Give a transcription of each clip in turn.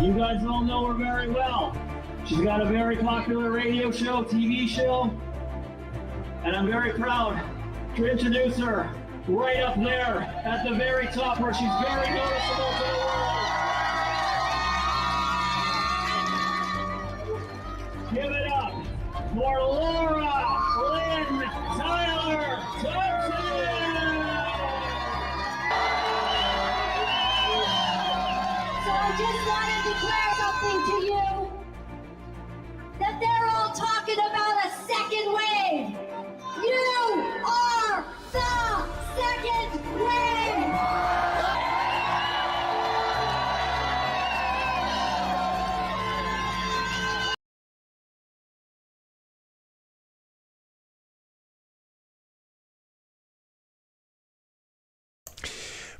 You guys all know her very well. She's got a very popular radio show, TV show, and I'm very proud to introduce her right up there at the very top where she's very noticeable to the world. Give it up for Laura-Lynn Tyler Thompson! So I just want to declare something to you, that they're all talking about a second wave. You are the second wave.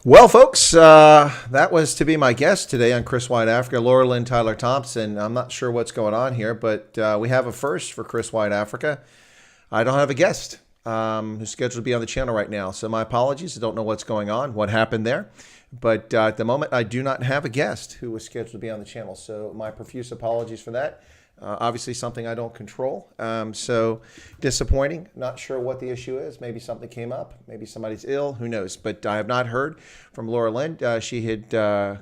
Well, folks, that was to be my guest today on Chris White Africa, Laura-Lynn Tyler Thompson. I'm not sure what's going on here, but we have a first for Chris White Africa. I don't have a guest who's scheduled to be on the channel right now, so my apologies. I don't know what's going on, what happened there. But at the moment, I do not have a guest who was scheduled to be on the channel, so my profuse apologies for that. Obviously something I don't control, so disappointing. Not sure what the issue is. Maybe something came up. Maybe somebody's ill. Who knows? But I have not heard from Laura-Lynn. She had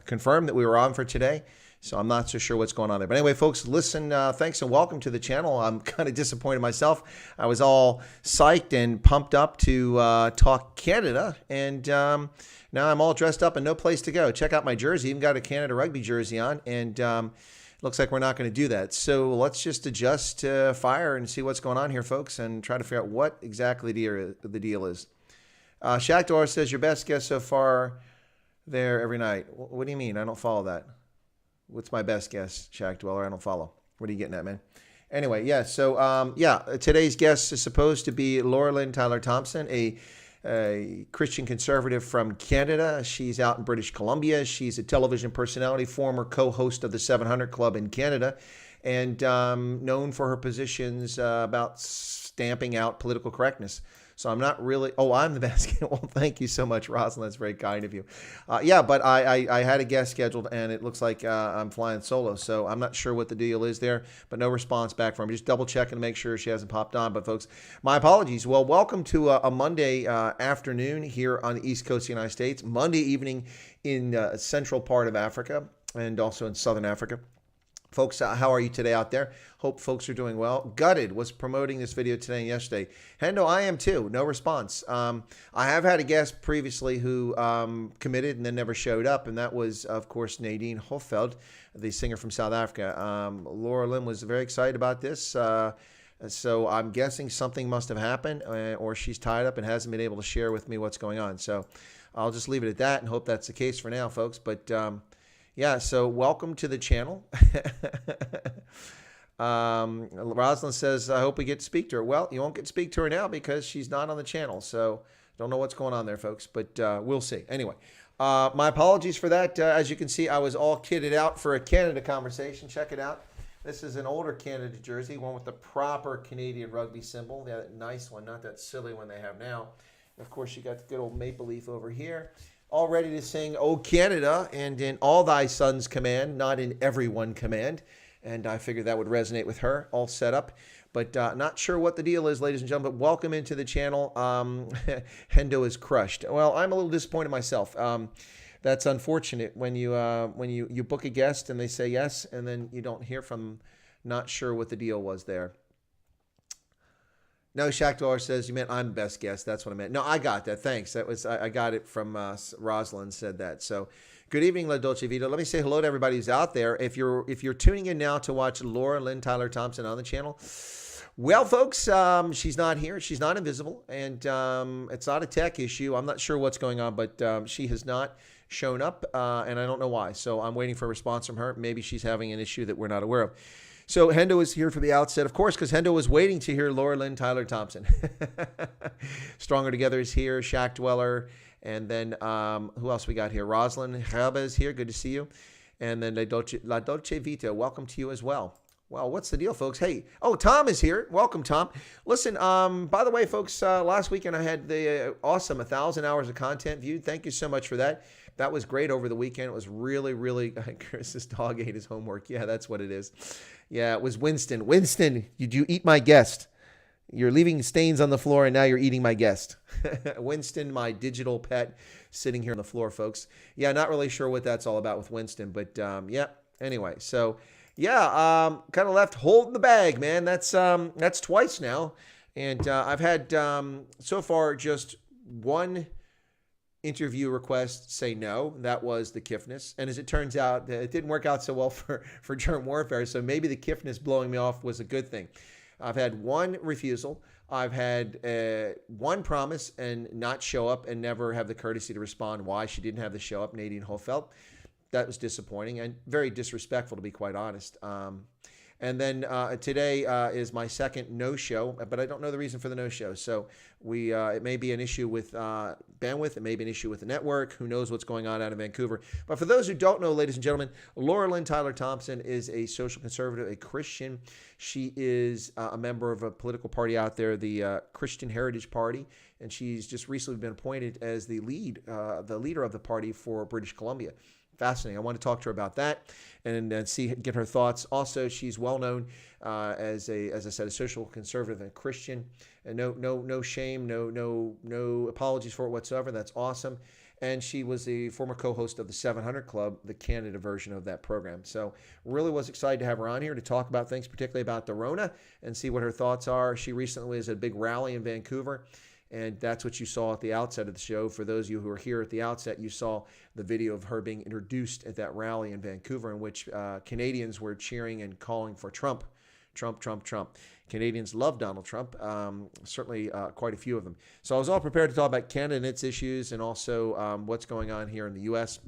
confirmed that we were on for today, so I'm not so sure what's going on there. But anyway, folks, listen, thanks and welcome to the channel. I'm kind of disappointed myself. I was all psyched and pumped up to talk Canada, and now I'm all dressed up and no place to go. Check out my jersey. Even got a Canada rugby jersey on, and looks like we're not going to do that. So let's just adjust to fire and see what's going on here, folks, and try to figure out what exactly the deal is. Shackdor says, your best guess so far there every night. What do you mean? I don't follow that. What's my best guess, Shack Dweller? I don't follow. What are you getting at, man? Anyway, yeah, so today's guest is supposed to be Laura-Lynn Tyler Thompson, a Christian conservative from Canada. She's out in British Columbia. She's a television personality, former co-host of the 700 Club in Canada, and known for her positions about stamping out political correctness. So I'm not really, I'm the best. Well, thank you so much, Rosalind. That's very kind of you. But I had a guest scheduled, and it looks like I'm flying solo. So I'm not sure what the deal is there, but no response back from her. Just double checking to make sure she hasn't popped on. But folks, my apologies. Well, welcome to a Monday afternoon here on the East Coast of the United States, Monday evening in central part of Africa and also in Southern Africa. Folks, how are you today out there? Hope folks are doing well. Gutted was promoting this video today and yesterday. Hendo, I am too. No response. I have had a guest previously who committed and then never showed up, and that was, of course, Nadine Hofeld, the singer from South Africa. Laura-Lynn was very excited about this, so I'm guessing something must have happened, or she's tied up and hasn't been able to share with me what's going on. So I'll just leave it at that and hope that's the case for now, folks. But yeah, so welcome to the channel. Rosalind says, I hope we get to speak to her. Well, you won't get to speak to her now because she's not on the channel. So don't know what's going on there, folks, but we'll see. Anyway, my apologies for that. As you can see, I was all kitted out for a Canada conversation. Check it out. This is an older Canada jersey, one with the proper Canadian rugby symbol. That nice one, not that silly one they have now. And of course, you got the good old maple leaf over here. All ready to sing, "O Canada," and in all thy sons command, not in everyone command. And I figured that would resonate with her, all set up. But not sure what the deal is, ladies and gentlemen. But welcome into the channel. Hendo is crushed. Well, I'm a little disappointed myself. That's unfortunate when you book a guest and they say yes, and then you don't hear from them. Not sure what the deal was there. No, Shackdor says, you meant I'm the best guest. That's what I meant. No, I got that. Thanks. That was I got it from Rosalind said that. So good evening, La Dolce Vita. Let me say hello to everybody who's out there. If you're tuning in now to watch Laura-Lynn Tyler Thompson on the channel, well, folks, she's not here. She's not invisible, and it's not a tech issue. I'm not sure what's going on, but she has not shown up, and I don't know why. So I'm waiting for a response from her. Maybe she's having an issue that we're not aware of. So Hendo is here for the outset, of course, because Hendo was waiting to hear Laura-Lynn Tyler Thompson. Stronger Together is here, Shack Dweller, and then who else we got here? Rosalind Hybels here, good to see you. And then La Dolce Vita, welcome to you as well. Well, what's the deal, folks? Hey, Tom is here. Welcome, Tom. Listen, by the way, folks, last weekend I had the awesome 1,000 hours of content viewed. Thank you so much for that. That was great over the weekend. It was really, really, Chris's dog ate his homework. Yeah, that's what it is. Yeah, it was Winston. Winston, did you eat my guest? You're leaving stains on the floor, and now you're eating my guest. Winston, my digital pet, sitting here on the floor, folks. Yeah, not really sure what that's all about with Winston, but yeah, anyway, so... Yeah, kind of left holding the bag, man. That's twice now. And I've had so far just one interview request say no. That was the Kiffness. And as it turns out, it didn't work out so well for germ warfare. So maybe the Kiffness blowing me off was a good thing. I've had one refusal. I've had one promise and not show up and never have the courtesy to respond why she didn't have the show up, Nadine Hofeld. That was disappointing and very disrespectful, to be quite honest. And then today is my second no-show, but I don't know the reason for the no-show. So it may be an issue with bandwidth. It may be an issue with the network. Who knows what's going on out in Vancouver. But for those who don't know, ladies and gentlemen, Laura-Lynn Tyler Thompson is a social conservative, a Christian. She is a member of a political party out there, the Christian Heritage Party. And she's just recently been appointed as the leader of the party for British Columbia. Fascinating. I want to talk to her about that and get her thoughts. Also, she's well known as I said, a social conservative and Christian, and no shame, no apologies for it whatsoever. That's awesome. And she was the former co-host of the 700 Club, the Canada version of that program. So really was excited to have her on here to talk about things, particularly about the Rona, and see what her thoughts are. She recently was at a big rally in Vancouver. And that's what you saw at the outset of the show. For those of you who were here at the outset, you saw the video of her being introduced at that rally in Vancouver in which Canadians were cheering and calling for Trump. Trump, Trump, Trump. Canadians love Donald Trump, certainly quite a few of them. So I was all prepared to talk about Canada and its issues and also what's going on here in the U.S.,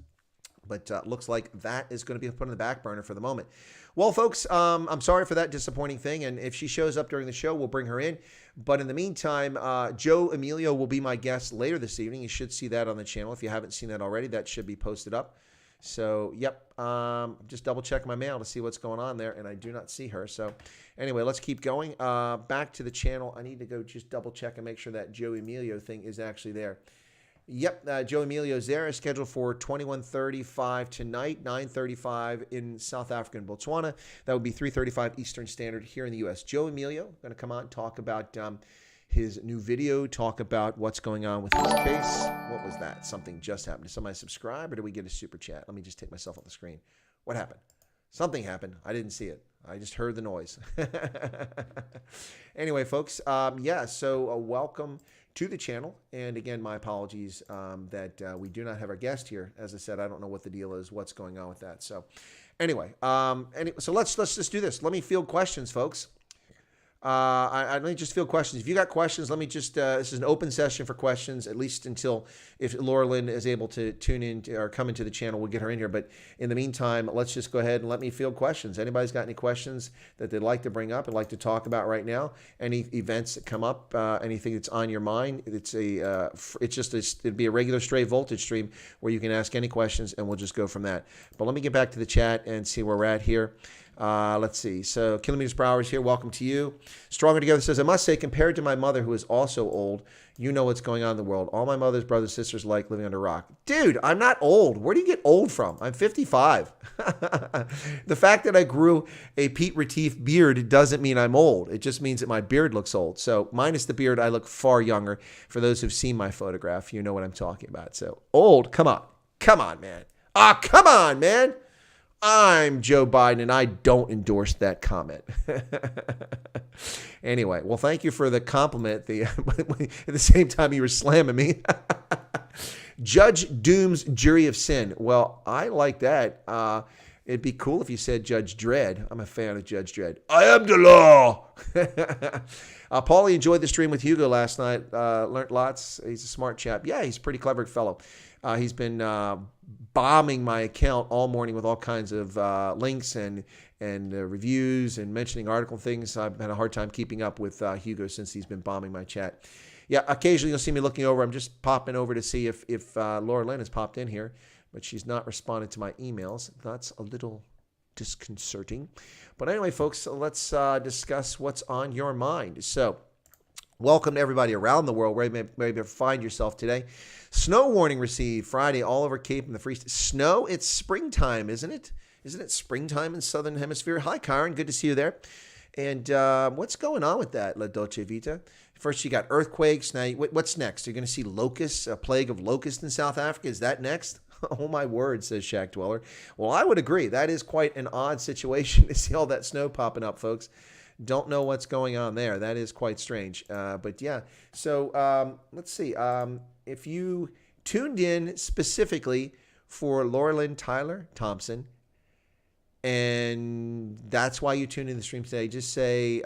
but looks like that is going to be put on the back burner for the moment. Well, folks, I'm sorry for that disappointing thing. And if she shows up during the show, we'll bring her in. But in the meantime, Joe Emilio will be my guest later this evening. You should see that on the channel. If you haven't seen that already, that should be posted up. So, yep, just double check my mail to see what's going on there. And I do not see her. So anyway, let's keep going. Back to the channel. I need to go just double check and make sure that Joe Emilio thing is actually there. Yep, Joe Emilio's there. Is scheduled for 21:35 tonight, 9:35 in South Africa and Botswana. That would be 3:35 Eastern Standard here in the U.S. Joe Emilio going to come on, talk about his new video, talk about what's going on with his case. What was that? Something just happened. Did somebody subscribe or did we get a super chat? Let me just take myself off the screen. What happened? Something happened. I didn't see it. I just heard the noise. Anyway, folks, so welcome to the channel. And again, my apologies that we do not have our guest here. As I said, I don't know what the deal is, what's going on with that. So anyway, so let's just do this. Let me field questions, folks. Let me just field questions. If you got questions, let me just, this is an open session for questions, at least until if Laura-Lynn is able to tune in or come into the channel, we'll get her in here. But in the meantime, let's just go ahead and let me field questions. Anybody's got any questions that they'd like to bring up and like to talk about right now? Any events that come up, anything that's on your mind? It'd be a regular straight voltage stream where you can ask any questions and we'll just go from that. But let me get back to the chat and see where we're at here. Let's see. So Kilometers per Hour is here. Welcome to you. Stronger Together says, I must say, compared to my mother, who is also old, you know what's going on in the world. All my mother's brothers, sisters like living under a rock. Dude, I'm not old. Where do you get old from? I'm 55. The fact that I grew a Pete Retief beard doesn't mean I'm old. It just means that my beard looks old. So minus the beard, I look far younger. For those who've seen my photograph, you know what I'm talking about. So old, come on. Come on, man. Come on, man. I'm Joe Biden, and I don't endorse that comment. Anyway, well, thank you for the compliment. At the same time, you were slamming me. Judge Doom's Jury of Sin. Well, I like that. It'd be cool if you said Judge Dredd. I'm a fan of Judge Dredd. I am the law. Paulie enjoyed the stream with Hugo last night. Learned lots. He's a smart chap. Yeah, he's a pretty clever fellow. He's been bombing my account all morning with all kinds of links and reviews and mentioning article things. I've had a hard time keeping up with Hugo since he's been bombing my chat. Yeah, occasionally you'll see me looking over. I'm just popping over to see if Laura-Lynn has popped in here, but she's not responded to my emails. That's a little disconcerting. But anyway, folks, let's discuss what's on your mind. So, welcome to everybody around the world, where you may find yourself today. Snow warning received Friday all over Cape and the Free State. Snow? It's springtime, isn't it? Isn't it springtime in Southern Hemisphere? Hi, Karen. Good to see you there. And what's going on with that, La Dolce Vita? First, you got earthquakes. Now, what's next? You're going to see locusts, a plague of locusts in South Africa. Is that next? Oh, my word, says Shack Dweller. Well, I would agree. That is quite an odd situation to see all that snow popping up, folks. Don't know what's going on there. That is quite strange. But yeah, so let's see. If you tuned in specifically for Laura-Lynn Tyler Thompson, and that's why you tuned in the stream today, just say,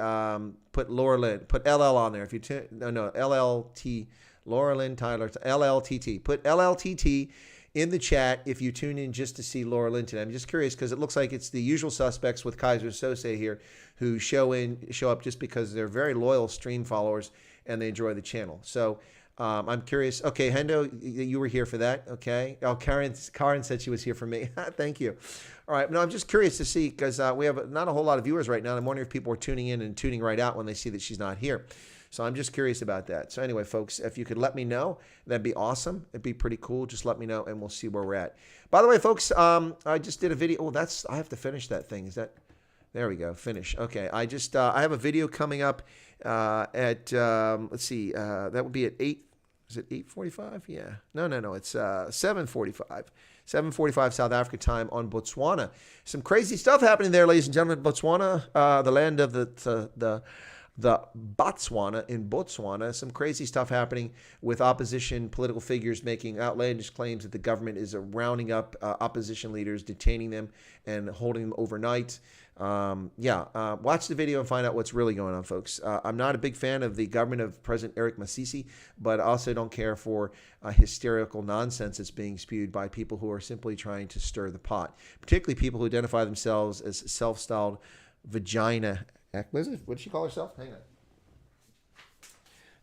put Laura-Lynn, put LL on there. If you LLT, Laura-Lynn Tyler, LLTT. Put LLTT in the chat if you tune in just to see Laura-Lynn today. I'm just curious because it looks like it's the usual suspects with Kaiser Sose here who show up just because they're very loyal stream followers and they enjoy the channel. So I'm curious. Okay, Hendo, you were here for that. Okay. Oh, Karen said she was here for me. Thank you. All right. No, I'm just curious to see because we have not a whole lot of viewers right now. I'm wondering if people are tuning in and tuning right out when they see that she's not here. So I'm just curious about that. So anyway, folks, if you could let me know, that'd be awesome. It'd be pretty cool. Just let me know and we'll see where we're at. By the way, folks, I just did a video. Oh, I have to finish that thing. There we go. Finish. Okay. I have a video coming up at, let's see, that would be at 8. Is it 8:45? Yeah. No. It's 7:45. 7:45 South Africa time on Botswana. Some crazy stuff happening there, ladies and gentlemen. Botswana, the land of the Botswana in Botswana. Some crazy stuff happening with opposition political figures making outlandish claims that the government is rounding up opposition leaders, detaining them, and holding them overnight. Watch the video and find out what's really going on, folks. I'm not a big fan of the government of President Eric Masisi, but I also don't care for hysterical nonsense that's being spewed by people who are simply trying to stir the pot, particularly people who identify themselves as self-styled vagina. What did she call herself? Hang on.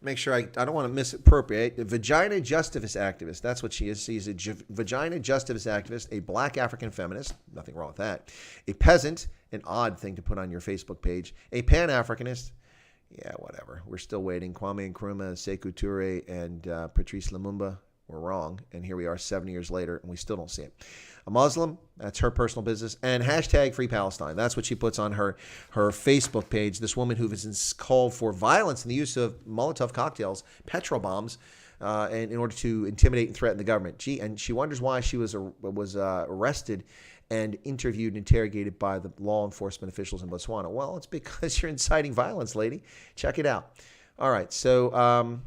Make sure I don't want to misappropriate. A vagina justice activist. That's what she is. She's a vagina justice activist, a black African feminist. Nothing wrong with that. A peasant, an odd thing to put on your Facebook page. A Pan-Africanist. Yeah, whatever. We're still waiting. Kwame Nkrumah, Sekou Touré, and Patrice Lumumba were wrong. And here we are 7 years later, and we still don't see it. A Muslim, that's her personal business. And hashtag Free Palestine. That's what she puts on her Facebook page. This woman who has called for violence and the use of Molotov cocktails, petrol bombs, and in order to intimidate and threaten the government. And she wonders why she was arrested and interviewed and interrogated by the law enforcement officials in Botswana. Well, it's because you're inciting violence, lady. Check it out. All right, so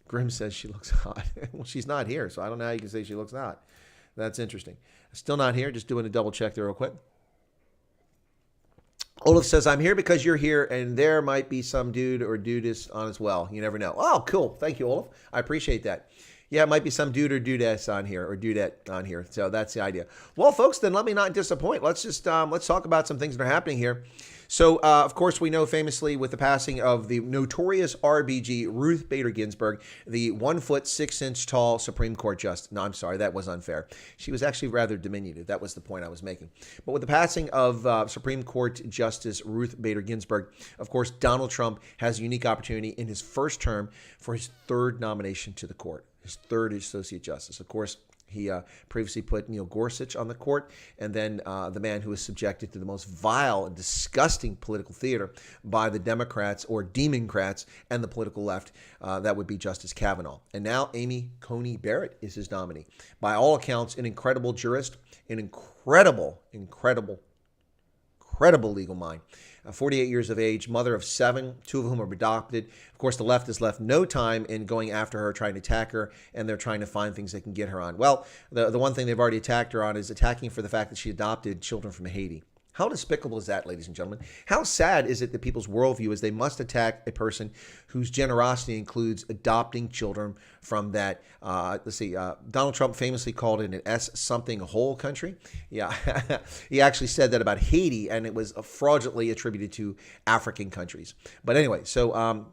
Grim says she looks hot. Well, she's not here, so I don't know how you can say she looks hot. That's interesting. Still not here. Just doing a double check there real quick. Olaf says, I'm here because you're here, and there might be some dude or dudess on as well. You never know. Oh, cool. Thank you, Olaf. I appreciate that. Yeah, it might be some dude or dudess on here or dudette on here. So that's the idea. Well, folks, then let me not disappoint. Let's just let's talk about some things that are happening here. So, of course, we know famously with the passing of the notorious RBG Ruth Bader Ginsburg, the 1 foot 6 inch tall Supreme Court justice. No, I'm sorry, that was unfair. She was actually rather diminutive. That was the point I was making. But with the passing of Supreme Court Justice Ruth Bader Ginsburg, of course, Donald Trump has a unique opportunity in his first term for his third nomination to the court, his third associate justice. Of course, he previously put Neil Gorsuch on the court, and then the man who was subjected to the most vile and disgusting political theater by the Democrats or Democrats and the political left, that would be Justice Kavanaugh. And now Amy Coney Barrett is his nominee. By all accounts, an incredible jurist, an incredible legal mind. 48 years of age, mother of 7, 2 of whom are adopted. Of course, the left has left no time in going after her, trying to attack her, and they're trying to find things they can get her on. Well, the one thing they've already attacked her on is attacking for the fact that she adopted children from Haiti. How despicable is that, ladies and gentlemen? How sad is it that people's worldview is they must attack a person whose generosity includes adopting children from that, Donald Trump famously called it an S-something whole country. Yeah, he actually said that about Haiti, and it was fraudulently attributed to African countries. But anyway, so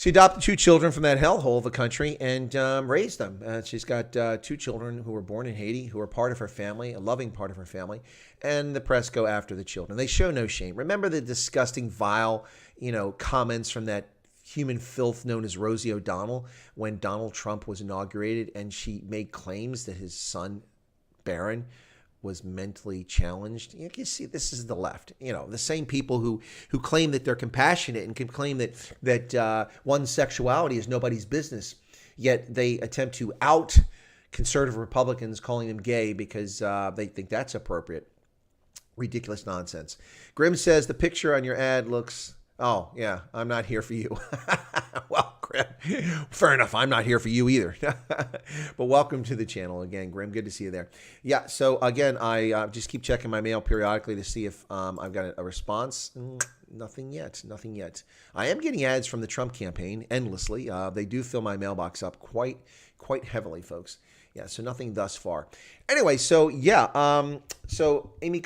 She adopted 2 children from that hellhole of a country and raised them. She's got 2 children who were born in Haiti, who are part of her family, a loving part of her family, and the press go after the children. They show no shame. Remember the disgusting, vile, comments from that human filth known as Rosie O'Donnell when Donald Trump was inaugurated, and she made claims that his son, Barron, was mentally challenged. You can see this is the left. The same people who claim that they're compassionate and can claim that one's sexuality is nobody's business, yet they attempt to out conservative Republicans calling them gay because they think that's appropriate. Ridiculous nonsense. Grim says the picture on your ad looks... Oh, yeah, I'm not here for you. Well, Grim, fair enough. I'm not here for you either. But welcome to the channel again, Grim. Good to see you there. Yeah, so again, I just keep checking my mail periodically to see if I've got a response. Nothing yet. I am getting ads from the Trump campaign endlessly. They do fill my mailbox up quite heavily, folks. Yeah, so nothing thus far. Anyway, so yeah, so Amy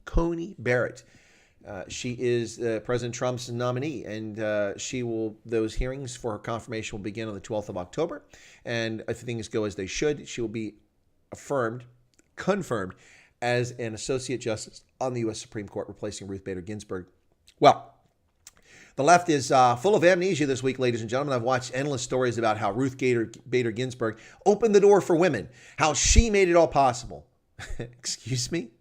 Coney Barrett. She is President Trump's nominee, and those hearings for her confirmation will begin on the 12th of October. And if things go as they should, she will be confirmed as an associate justice on the U.S. Supreme Court, replacing Ruth Bader Ginsburg. Well, the left is full of amnesia this week, ladies and gentlemen. I've watched endless stories about how Ruth Bader Ginsburg opened the door for women, how she made it all possible. Excuse me?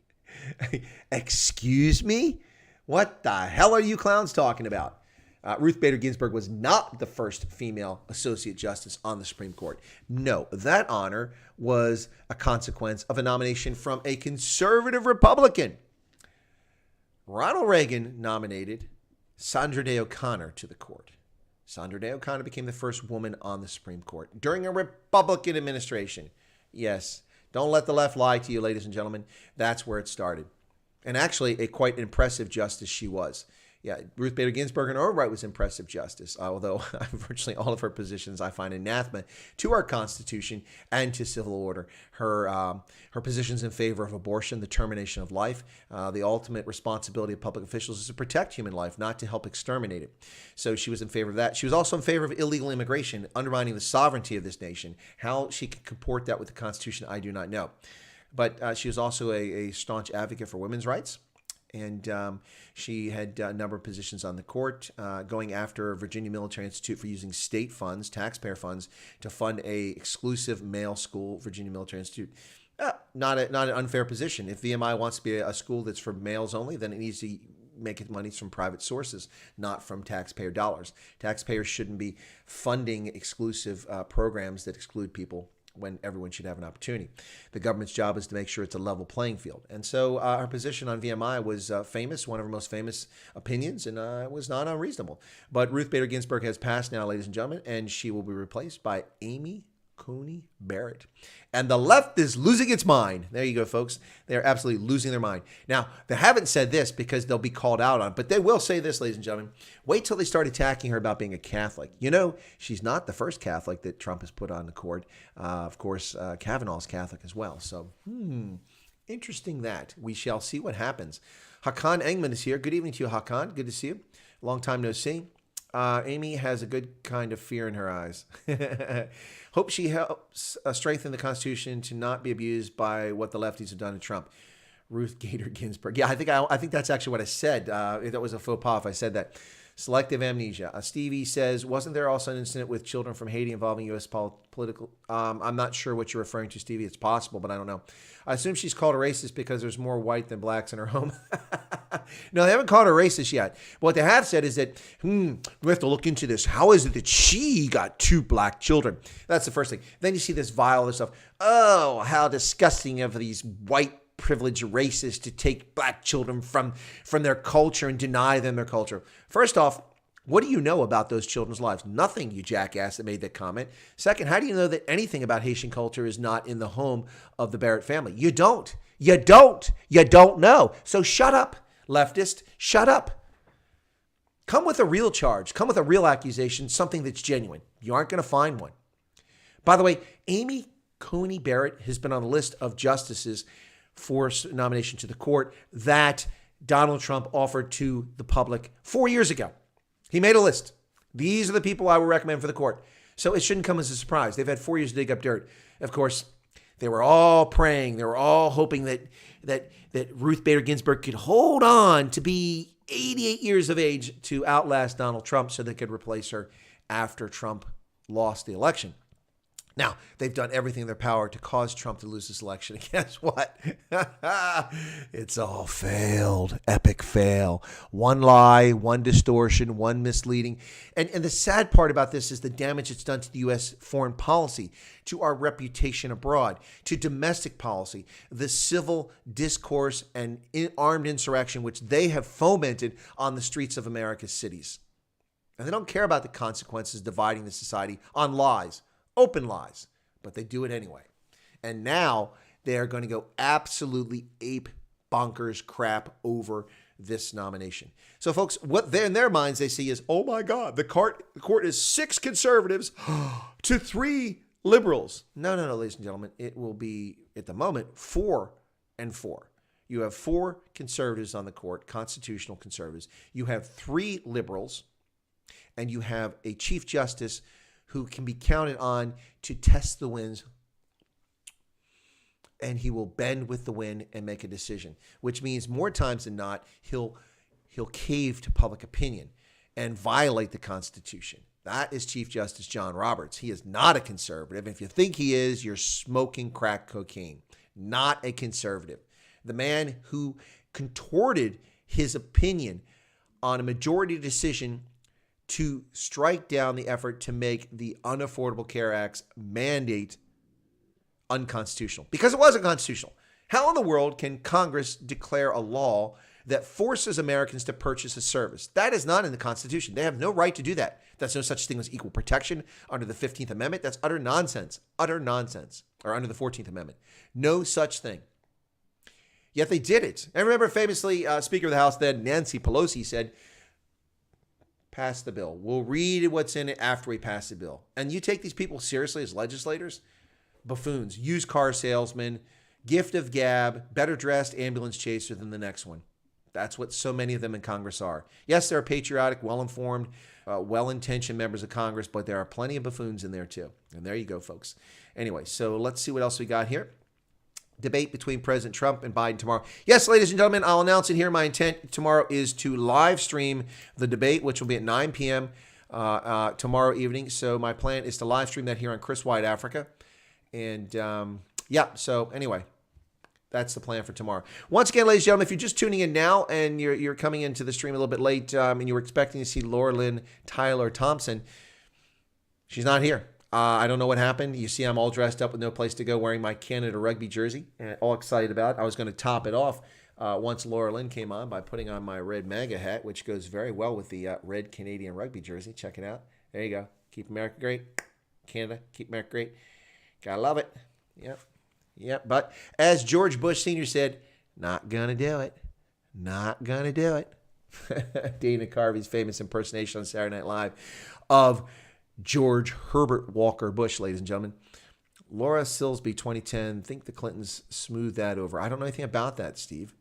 Excuse me? What the hell are you clowns talking about? Ruth Bader Ginsburg was not the first female associate justice on the Supreme Court. No, that honor was a consequence of a nomination from a conservative Republican. Ronald Reagan nominated Sandra Day O'Connor to the court. Sandra Day O'Connor became the first woman on the Supreme Court during a Republican administration. Yes, don't let the left lie to you, ladies and gentlemen. That's where it started. And actually, a quite impressive justice she was. Yeah, Ruth Bader Ginsburg in her own right was impressive justice, although virtually all of her positions I find anathema to our Constitution and to civil order. Her positions in favor of abortion, the termination of life, the ultimate responsibility of public officials is to protect human life, not to help exterminate it. So she was in favor of that. She was also in favor of illegal immigration, undermining the sovereignty of this nation. How she could comport that with the Constitution, I do not know. But she was also a staunch advocate for women's rights. And she had a number of positions on the court, going after Virginia Military Institute for using state funds, taxpayer funds, to fund a exclusive male school, Virginia Military Institute. Not an unfair position. If VMI wants to be a school that's for males only, then it needs to make its money from private sources, not from taxpayer dollars. Taxpayers shouldn't be funding exclusive programs that exclude people when everyone should have an opportunity. The government's job is to make sure it's a level playing field. And so her position on VMI was famous, one of her most famous opinions, and was not unreasonable. But Ruth Bader Ginsburg has passed now, ladies and gentlemen, and she will be replaced by Amy Coney Barrett. And the left is losing its mind. There you go, folks. They're absolutely losing their mind. Now, they haven't said this because they'll be called out on it, but they will say this, ladies and gentlemen. Wait till they start attacking her about being a Catholic. You know, she's not the first Catholic that Trump has put on the court. Of course, Kavanaugh's Catholic as well. So, interesting that. We shall see what happens. Hakan Engman is here. Good evening to you, Hakan. Good to see you. Long time no see. Amy has a good kind of fear in her eyes. Hope she helps strengthen the Constitution to not be abused by what the lefties have done to Trump. Ruth Bader Ginsburg. Yeah, I think that's actually what I said. That was a faux pas if I said that. Selective amnesia. Stevie says, wasn't there also an incident with children from Haiti involving U.S. political? I'm not sure what you're referring to, Stevie. It's possible, but I don't know. I assume she's called a racist because there's more white than blacks in her home. No, they haven't called her racist yet. But what they have said is that, we have to look into this. How is it that she got 2 black children? That's the first thing. Then you see this vile other stuff. Oh, how disgusting of these white privileged racists to take black children from their culture and deny them their culture. First off, what do you know about those children's lives? Nothing, you jackass that made that comment. Second, how do you know that anything about Haitian culture is not in the home of the Barrett family? You don't. You don't know. So shut up, leftist. Shut up. Come with a real charge. Come with a real accusation, something that's genuine. You aren't going to find one. By the way, Amy Coney Barrett has been on the list of justices for nomination to the court that Donald Trump offered to the public 4 years ago. He made a list. These are the people I would recommend for the court. So it shouldn't come as a surprise. They've had 4 years to dig up dirt. Of course, they were all praying. They were all hoping that Ruth Bader Ginsburg could hold on to be 88 years of age to outlast Donald Trump so they could replace her after Trump lost the election. Now, they've done everything in their power to cause Trump to lose this election. And guess what? It's all failed. Epic fail. One lie, one distortion, one misleading. And the sad part about this is the damage it's done to the U.S. foreign policy, to our reputation abroad, to domestic policy, the civil discourse and armed insurrection which they have fomented on the streets of America's cities. And they don't care about the consequences dividing the society on lies. Open lies, but they do it anyway. And now they are going to go absolutely ape bonkers crap over this nomination. So, folks, what they in their minds they see is, oh my God, the court is 6 conservatives to 3 liberals. No, ladies and gentlemen, it will be at the moment 4 and 4. You have 4 conservatives on the court, constitutional conservatives. You have 3 liberals, and you have a chief justice who can be counted on to test the winds, and he will bend with the wind and make a decision, which means more times than not, he'll cave to public opinion and violate the Constitution. That is Chief Justice John Roberts. He is not a conservative. If you think he is, you're smoking crack cocaine. Not a conservative. The man who contorted his opinion on a majority decision to strike down the effort to make the Unaffordable Care Act's mandate unconstitutional. Because it wasn't constitutional. How in the world can Congress declare a law that forces Americans to purchase a service? That is not in the Constitution. They have no right to do that. There's no such thing as equal protection under the 15th Amendment. That's utter nonsense. Utter nonsense. Or under the 14th Amendment. No such thing. Yet they did it. And remember, famously, Speaker of the House then, Nancy Pelosi, said, pass the bill. We'll read what's in it after we pass the bill. And you take these people seriously as legislators? Buffoons, used car salesmen, gift of gab, better dressed ambulance chaser than the next one. That's what so many of them in Congress are. Yes, they're patriotic, well-informed, well-intentioned members of Congress, but there are plenty of buffoons in there too. And there you go, folks. Anyway, so let's see what else we got here. Debate between President Trump and Biden tomorrow. Yes, ladies and gentlemen, I'll announce it here. My intent tomorrow is to live stream the debate, which will be at 9 p.m. Tomorrow evening. So my plan is to live stream that here on Chris White Africa. And so anyway, that's the plan for tomorrow. Once again, ladies and gentlemen, if you're just tuning in now and you're coming into the stream a little bit late and you were expecting to see Laura-Lynn Tyler Thompson, she's not here. I don't know what happened. You see I'm all dressed up with no place to go, wearing my Canada rugby jersey, and all excited about it. I was going to top it off once Laura-Lynn came on by putting on my red MAGA hat, which goes very well with the red Canadian rugby jersey. Check it out. There you go. Keep America great. Canada, keep America great. Gotta love it. Yep. But as George Bush Sr. said, not going to do it. Not going to do it. Dana Carvey's famous impersonation on Saturday Night Live of George Herbert Walker Bush, ladies and gentlemen. Laura Silsby, 2010. Think the Clintons smoothed that over. I don't know anything about that, Steve.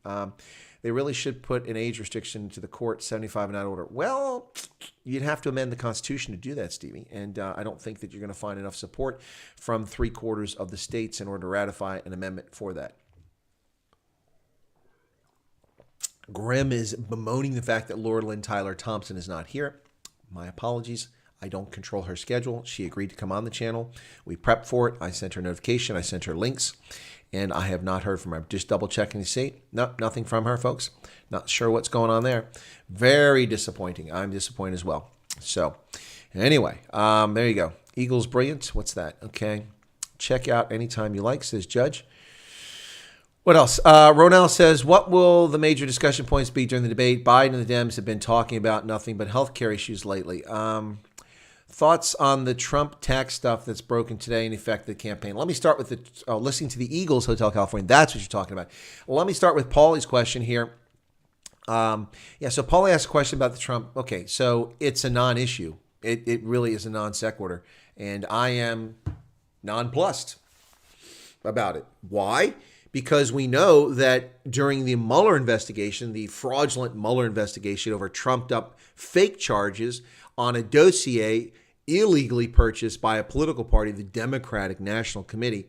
They really should put an age restriction to the court, 75 and out order. Well, you'd have to amend the Constitution to do that, Stevie. And I don't think that you're going to find enough support from 3/4 of the states in order to ratify an amendment for that. Grimm is bemoaning the fact that Laura-Lynn Tyler Thompson is not here. My apologies. I don't control her schedule. She agreed to come on the channel. We prepped for it. I sent her notification. I sent her links. And I have not heard from her. I'm just double checking to see. Nope, nothing from her, folks. Not sure what's going on there. Very disappointing. I'm disappointed as well. So anyway, there you go. Eagles brilliant. What's that? Okay. Check out anytime you like, says Judge. What else? Ronell says, what will the major discussion points be during the debate? Biden and the Dems have been talking about nothing but healthcare issues lately. Thoughts on the Trump tax stuff that's broken today and affected the campaign? Let me start with listening to the Eagles Hotel California. That's what you're talking about. Well, let me start with Paulie's question here. So Paulie asked a question about the Trump. Okay, so it's a non-issue. It really is a non sequitur. And I am nonplussed about it. Why? Because we know that during the Mueller investigation, the fraudulent Mueller investigation over trumped up fake charges on a dossier illegally purchased by a political party, the Democratic National Committee,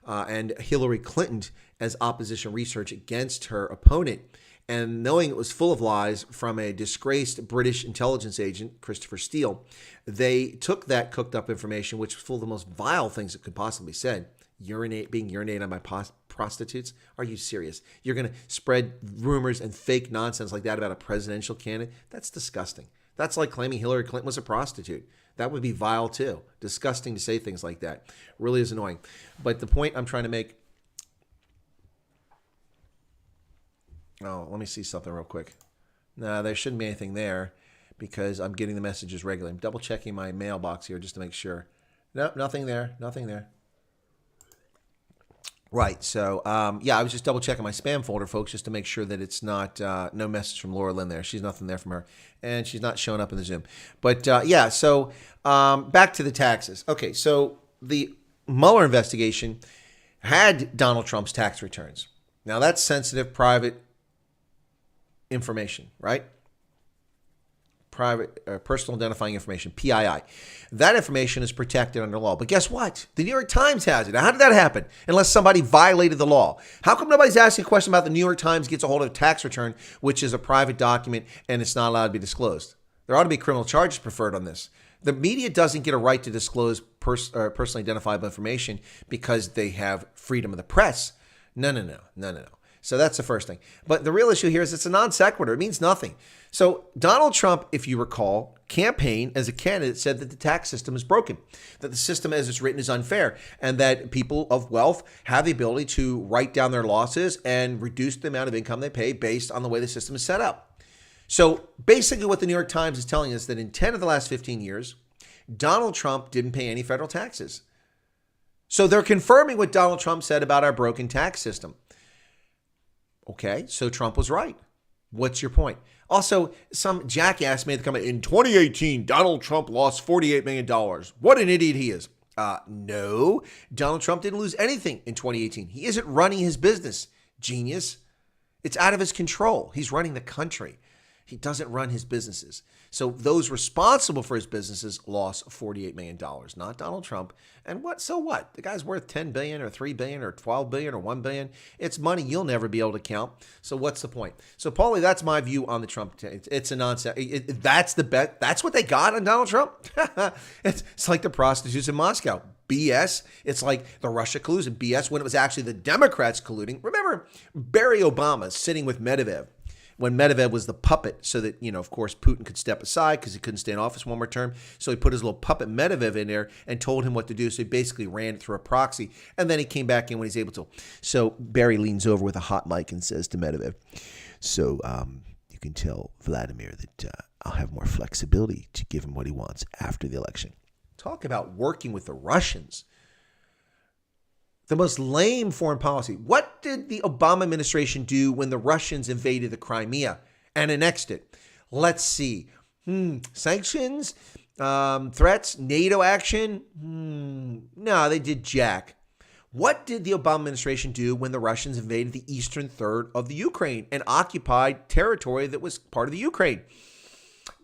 and Hillary Clinton as opposition research against her opponent. And knowing it was full of lies from a disgraced British intelligence agent, Christopher Steele, they took that cooked up information, which was full of the most vile things it could possibly be said. Being urinated on by prostitutes? Are you serious? You're going to spread rumors and fake nonsense like that about a presidential candidate? That's disgusting. That's like claiming Hillary Clinton was a prostitute. That would be vile too. Disgusting to say things like that. Really is annoying. But the point I'm trying to make... Oh, let me see something real quick. No, there shouldn't be anything there because I'm getting the messages regularly. I'm double checking my mailbox here just to make sure. No, nothing there. Nothing there. Right. So, I was just double checking my spam folder, folks, just to make sure that it's not no message from Laura-Lynn there. She's nothing there from her, and she's not showing up in the Zoom. But so back to the taxes. Okay, so the Mueller investigation had Donald Trump's tax returns. Now that's sensitive, private information, right? Private, personal identifying information, PII. That information is protected under law. But guess what? The New York Times has it. Now, how did that happen? Unless somebody violated the law. How come nobody's asking a question about the New York Times gets a hold of a tax return, which is a private document, and it's not allowed to be disclosed? There ought to be criminal charges preferred on this. The media doesn't get a right to disclose personally identifiable information because they have freedom of the press. No. So that's the first thing. But the real issue here is it's a non sequitur. It means nothing. So Donald Trump, if you recall, campaigned as a candidate, said that the tax system is broken, that the system as it's written is unfair, and that people of wealth have the ability to write down their losses and reduce the amount of income they pay based on the way the system is set up. So basically what the New York Times is telling us that in 10 of the last 15 years, Donald Trump didn't pay any federal taxes. So they're confirming what Donald Trump said about our broken tax system. Okay, so Trump was right. What's your point? Also, some jackass made the comment, in 2018, Donald Trump lost $48 million. What an idiot he is. No, Donald Trump didn't lose anything in 2018. He isn't running his business. Genius. It's out of his control. He's running the country. He doesn't run his businesses. So those responsible for his businesses lost $48 million, not Donald Trump. And what? So what? The guy's worth $10 billion or $3 billion or $12 billion or $1 billion. It's money you'll never be able to count. So what's the point? So, Paulie, that's my view on the Trump. It's a nonsense. That's the bet. That's what they got on Donald Trump. It's like the prostitutes in Moscow. BS. It's like the Russia collusion. BS when it was actually the Democrats colluding. Remember, Barry Obama sitting with Medvedev when Medvedev was the puppet so that, of course, Putin could step aside because he couldn't stay in office one more term. So he put his little puppet Medvedev in there and told him what to do. So he basically ran it through a proxy. And then he came back in when he's able to. So Barry leans over with a hot mic and says to Medvedev, so you can tell Vladimir that I'll have more flexibility to give him what he wants after the election. Talk about working with the Russians. The most lame foreign policy. What did the Obama administration do when the Russians invaded the Crimea and annexed it? Let's see. Sanctions, threats, NATO action? No, they did jack. What did the Obama administration do when the Russians invaded the eastern third of the Ukraine and occupied territory that was part of the Ukraine?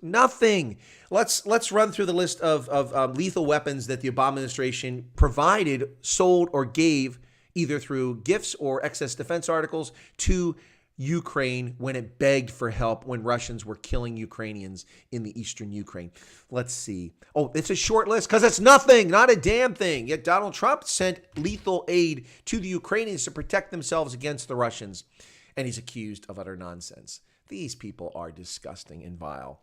Nothing. Let's run through the list of lethal weapons that the Obama administration provided, sold, or gave either through gifts or excess defense articles to Ukraine when it begged for help when Russians were killing Ukrainians in the eastern Ukraine. Let's see. Oh, it's a short list because it's nothing, not a damn thing. Yet Donald Trump sent lethal aid to the Ukrainians to protect themselves against the Russians, and he's accused of utter nonsense. These people are disgusting and vile.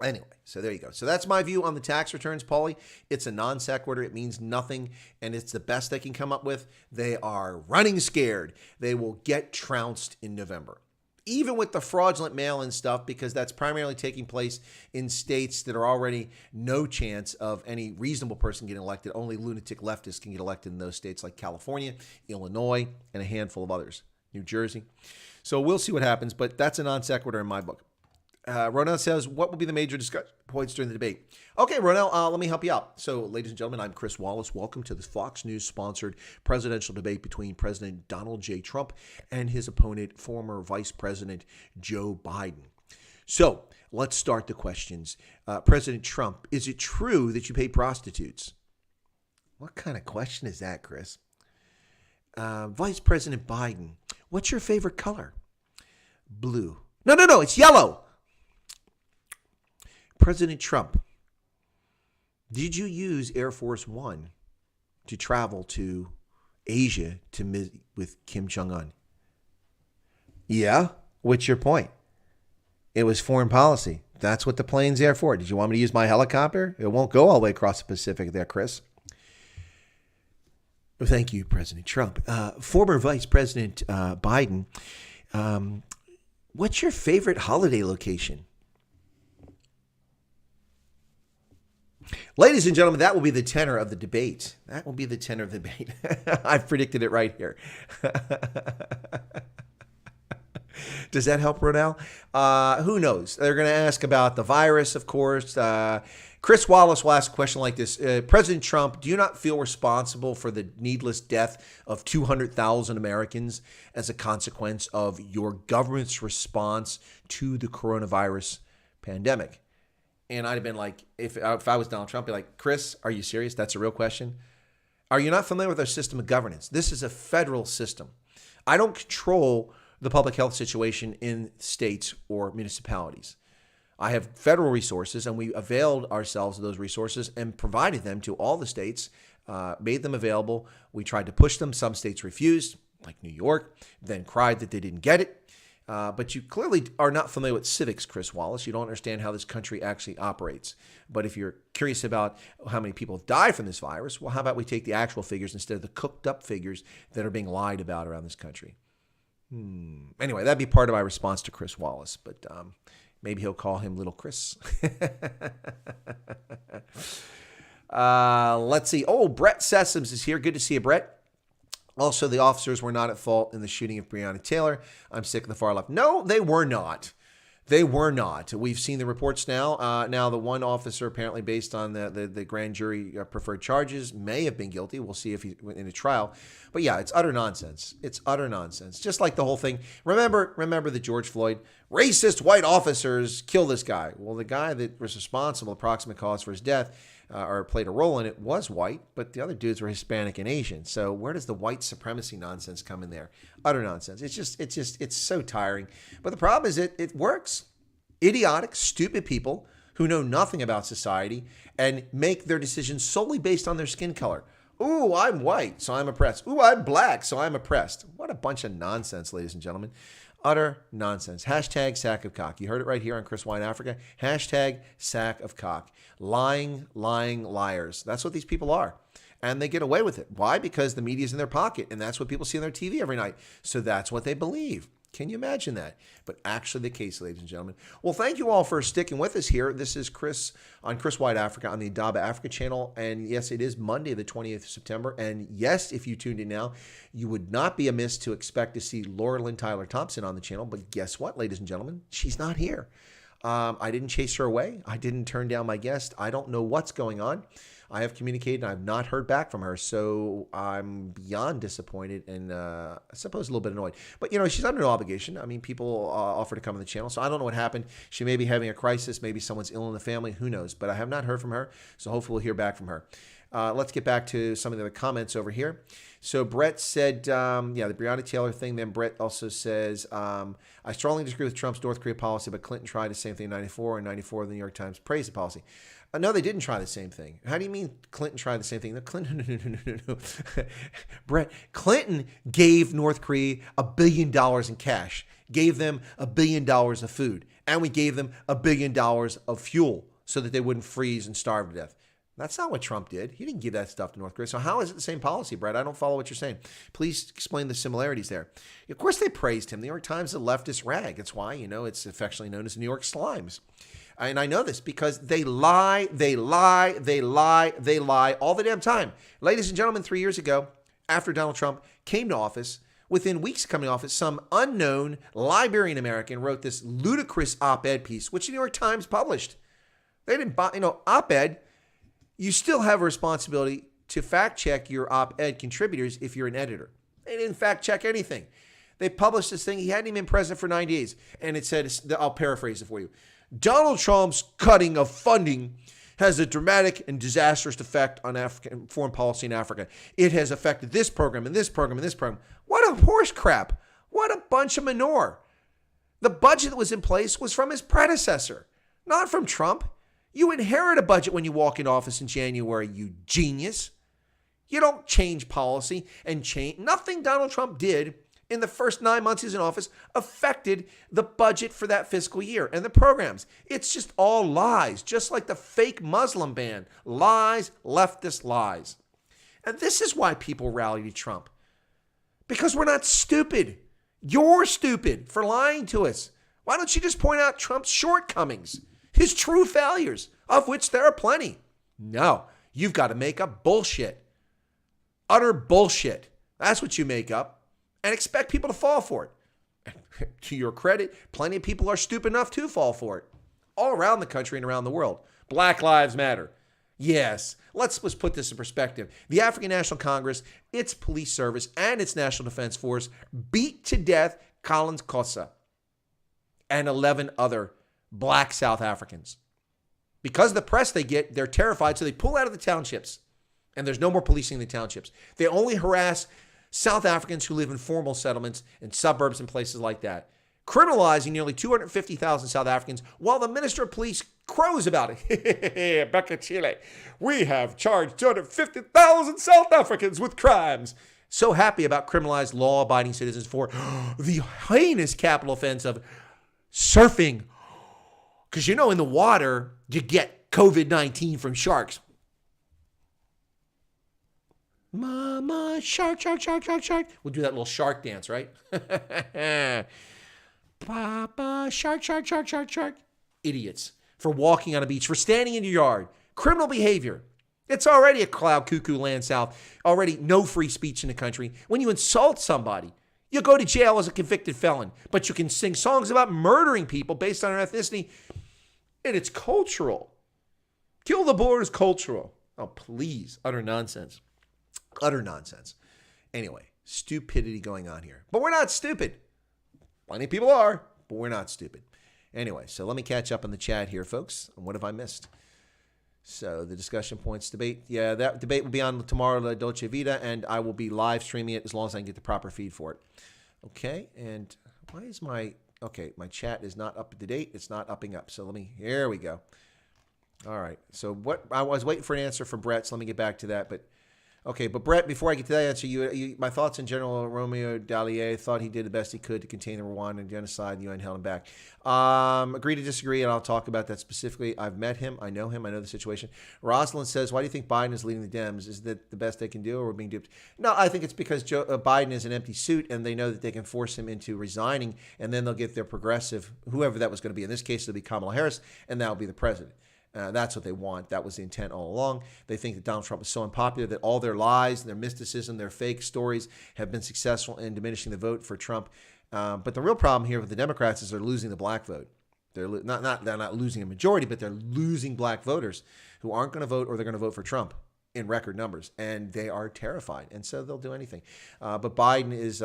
Anyway, so there you go. So that's my view on the tax returns, Paulie. It's a non sequitur. It means nothing, and it's the best they can come up with. They are running scared. They will get trounced in November. Even with the fraudulent mail-in stuff, because that's primarily taking place in states that are already no chance of any reasonable person getting elected. Only lunatic leftists can get elected in those states like California, Illinois, and a handful of others. New Jersey. So we'll see what happens, but that's a non sequitur in my book. Ronell says, what will be the major discussion points during the debate? Okay, Ronell, let me help you out. So, ladies and gentlemen, I'm Chris Wallace. Welcome to the Fox News-sponsored presidential debate between President Donald J. Trump and his opponent, former Vice President Joe Biden. So let's start the questions. President Trump, is it true that you pay prostitutes? What kind of question is that, Chris? Vice President Biden, what's your favorite color? Blue. No, it's yellow. President Trump, did you use Air Force One to travel to Asia to meet with Kim Jong-un? Yeah. What's your point? It was foreign policy. That's what the plane's there for. Did you want me to use my helicopter? It won't go all the way across the Pacific there, Chris. Thank you, President Trump. Former Vice President Biden, what's your favorite holiday location? Ladies and gentlemen, that will be the tenor of the debate. I've predicted it right here. Does that help, Ronell? Who knows? They're going to ask about the virus, of course. Chris Wallace will ask a question like this. President Trump, do you not feel responsible for the needless death of 200,000 Americans as a consequence of your government's response to the coronavirus pandemic? And I'd have been like, if I was Donald Trump, I'd be like, Chris, are you serious? That's a real question. Are you not familiar with our system of governance? This is a federal system. I don't control the public health situation in states or municipalities. I have federal resources, and we availed ourselves of those resources and provided them to all the states, made them available. We tried to push them. Some states refused, like New York, then cried that they didn't get it. But you clearly are not familiar with civics, Chris Wallace. You don't understand how this country actually operates. But if you're curious about how many people die from this virus, well, how about we take the actual figures instead of the cooked up figures that are being lied about around this country? Anyway, that'd be part of my response to Chris Wallace, but maybe he'll call him Little Chris. Let's see. Oh, Brett Sessoms is here. Good to see you, Brett. Also, the officers were not at fault in the shooting of Breonna Taylor. I'm sick of the far left. No, they were not. They were not. We've seen the reports now. Now, the one officer, apparently based on the grand jury preferred charges, may have been guilty. We'll see if he's in a trial. But yeah, it's utter nonsense. It's utter nonsense. Just like the whole thing. Remember the George Floyd racist white officers kill this guy. Well, the guy that was responsible, approximate cause for his death, or played a role in it, was white, but the other dudes were Hispanic and Asian. So where does the white supremacy nonsense come in there? Utter nonsense. It's so tiring. But the problem is it works. Idiotic, stupid people who know nothing about society and make their decisions solely based on their skin color. Ooh, I'm white, so I'm oppressed. Ooh, I'm black, so I'm oppressed. What a bunch of nonsense, ladies and gentlemen. Utter nonsense. Hashtag sack of cock. You heard it right here on Chris Wine Africa. Hashtag sack of cock. Lying liars. That's what these people are. And they get away with it. Why? Because the media's in their pocket, and that's what people see on their TV every night. So that's what they believe. Can you imagine that? But actually the case, ladies and gentlemen. Well, thank you all for sticking with us here. This is Chris on Chris White Africa on the Adaba Africa channel. And yes, it is Monday, the 20th of September. And yes, if you tuned in now, you would not be amiss to expect to see Laura-Lynn Tyler Thompson on the channel. But guess what, ladies and gentlemen? She's not here. I didn't chase her away. I didn't turn down my guest. I don't know what's going on. I have communicated and I've not heard back from her. So I'm beyond disappointed and I suppose a little bit annoyed. But, you know, she's under no obligation. I mean, people offer to come on the channel. So I don't know what happened. She may be having a crisis. Maybe someone's ill in the family. Who knows? But I have not heard from her. So hopefully we'll hear back from her. Let's get back to some of the other comments over here. So Brett said, the Breonna Taylor thing. Then Brett also says, I strongly disagree with Trump's North Korea policy, but Clinton tried the same thing in 94, and 94 the New York Times praised the policy. No, they didn't try the same thing. How do you mean Clinton tried the same thing? No, Clinton, no. Brett, Clinton gave North Korea $1 billion in cash, gave them $1 billion of food, and we gave them $1 billion of fuel so that they wouldn't freeze and starve to death. That's not what Trump did. He didn't give that stuff to North Korea. So how is it the same policy, Brett? I don't follow what you're saying. Please explain the similarities there. Of course they praised him. The New York Times is a leftist rag. That's why, it's affectionately known as the New York Slimes. And I know this because they lie all the damn time. Ladies and gentlemen, 3 years ago, after Donald Trump came to office, within weeks of coming to office, some unknown Liberian American wrote this ludicrous op-ed piece, which the New York Times published. They didn't buy, op-ed. You still have a responsibility to fact check your op-ed contributors if you're an editor. They didn't fact check anything. They published this thing. He hadn't even been president for 9 days. And it said, I'll paraphrase it for you. Donald Trump's cutting of funding has a dramatic and disastrous effect on African foreign policy in Africa. It has affected this program and this program and this program. What a horse crap. What a bunch of manure. The budget that was in place was from his predecessor, not from Trump. You inherit a budget when you walk in office in January, you genius. You don't change policy and change. Nothing Donald Trump did in the first 9 months he's in office affected the budget for that fiscal year and the programs. It's just all lies, just like the fake Muslim ban. Lies, leftist lies. And this is why people rally to Trump. Because we're not stupid. You're stupid for lying to us. Why don't you just point out Trump's shortcomings, his true failures, of which there are plenty? No, you've got to make up bullshit. Utter bullshit. That's what you make up. And expect people to fall for it. And to your credit, plenty of people are stupid enough to fall for it. All around the country and around the world. Black Lives Matter. Yes. Let's put this in perspective. The African National Congress, its police service, and its National Defense Force beat to death Collins Kossa and 11 other black South Africans. Because of the press they get, they're terrified, so they pull out of the townships. And there's no more policing in the townships. They only harass South Africans who live in formal settlements and suburbs and places like that, criminalizing nearly 250,000 South Africans while the Minister of Police crows about it. Back in Chile, we have charged 250,000 South Africans with crimes. So happy about criminalized law-abiding citizens for the heinous capital offense of surfing. Because in the water, you get COVID-19 from sharks. Mama, shark, shark, shark, shark, shark. We'll do that little shark dance, right? Papa, shark, shark, shark, shark, shark. Idiots. For walking on a beach, for standing in your yard. Criminal behavior. It's already a cloud cuckoo land south. Already no free speech in the country. When you insult somebody, you go to jail as a convicted felon. But you can sing songs about murdering people based on their ethnicity. And it's cultural. Kill the Boer is cultural. Oh, please. Utter nonsense. Utter nonsense. Anyway, stupidity going on here. But we're not stupid. Plenty of people are, but we're not stupid. Anyway, so let me catch up on the chat here, folks. And what have I missed? So the discussion points debate. Yeah, that debate will be on tomorrow, La Dolce Vita, and I will be live streaming it as long as I can get the proper feed for it. Okay, and why is my chat is not up to date. It's not upping up. So here we go. All right. So what I was waiting for an answer from Brett, so let me get back to that. But Brett, before I get to that answer, my thoughts in general, Romeo Dallier thought he did the best he could to contain the Rwandan genocide. The UN held him back. Agree to disagree, and I'll talk about that specifically. I've met him. I know him. I know the situation. Rosalind says, why do you think Biden is leading the Dems? Is that the best they can do, or we're being duped? No, I think it's because Biden is an empty suit, and they know that they can force him into resigning, and then they'll get their progressive, whoever that was going to be. In this case, it'll be Kamala Harris, and that'll be the president. That's what they want. That was the intent all along. They think that Donald Trump is so unpopular that all their lies, their mysticism, their fake stories have been successful in diminishing the vote for Trump. But the real problem here with the Democrats is they're losing the black vote. They're not losing a majority, but they're losing black voters who aren't going to vote, or they're going to vote for Trump in record numbers, and they are terrified, and so they'll do anything. But Biden is,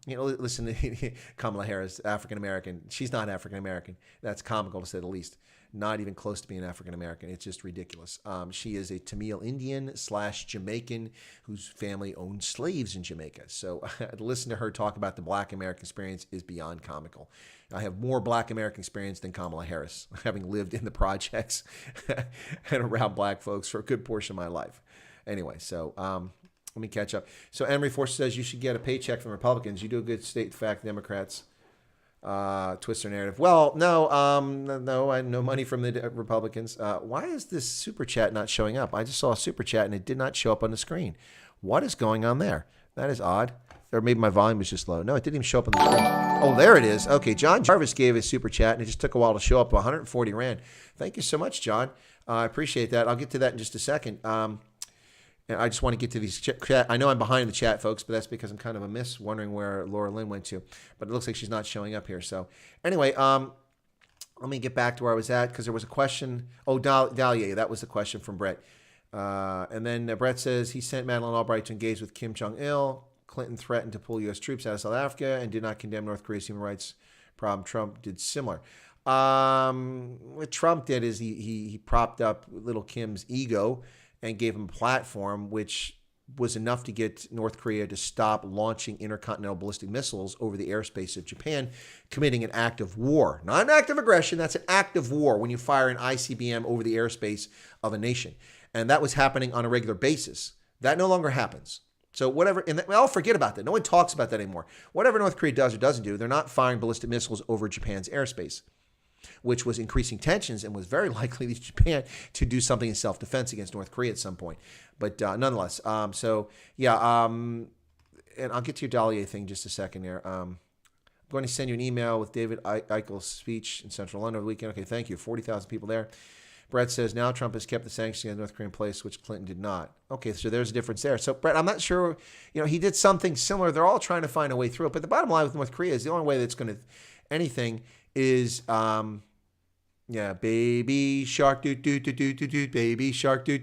listen to Kamala Harris, African American. She's not African American. That's comical to say the least. Not even close to being African American. It's just ridiculous. She is a Tamil Indian / Jamaican whose family owned slaves in Jamaica. So to listen to her talk about the Black American experience is beyond comical. I have more Black American experience than Kamala Harris, having lived in the projects and around black folks for a good portion of my life. Anyway, so let me catch up. So Emery Force says you should get a paycheck from Republicans. You do a good state fact, Democrats. Twist their narrative. Well, no, I have no money from the Republicans. Why is this super chat not showing up? I just saw a super chat and it did not show up on the screen. What is going on there? That is odd. Or maybe my volume was just low. No, it didn't even show up on the screen. Oh, there it is. Okay, John Jarvis gave a super chat and it just took a while to show up. 140 Rand. Thank you so much, John. I appreciate that. I'll get to that in just a second. And I just want to get to these chat. I know I'm behind the chat, folks, but that's because I'm kind of amiss, wondering where Laura-Lynn went to. But it looks like she's not showing up here. So anyway, let me get back to where I was at, because there was a question. Oh, Dahlia, that was the question from Brett. And then Brett says he sent Madeleine Albright to engage with Kim Jong-il. Clinton threatened to pull U.S. troops out of South Africa and did not condemn North Korea's human rights problem. Trump did similar. What Trump did is he propped up little Kim's ego and gave him a platform, which was enough to get North Korea to stop launching intercontinental ballistic missiles over the airspace of Japan, committing an act of war. Not an act of aggression, that's an act of war when you fire an ICBM over the airspace of a nation. And that was happening on a regular basis. That no longer happens. So whatever, and we all forget about that. No one talks about that anymore. Whatever North Korea does or doesn't do, they're not firing ballistic missiles over Japan's airspace, which was increasing tensions and was very likely to Japan to do something in self-defense against North Korea at some point. But nonetheless, and I'll get to your Dahlia thing in just a second here. I'm going to send you an email with David Eichel's speech in Central London over the weekend. Okay, thank you. 40,000 people there. Brett says, now Trump has kept the sanctions against North Korea in place, which Clinton did not. Okay, so there's a difference there. So, Brett, I'm not sure, he did something similar. They're all trying to find a way through it. But the bottom line with North Korea is the only way that's going to anything is, baby shark, do, baby shark, do.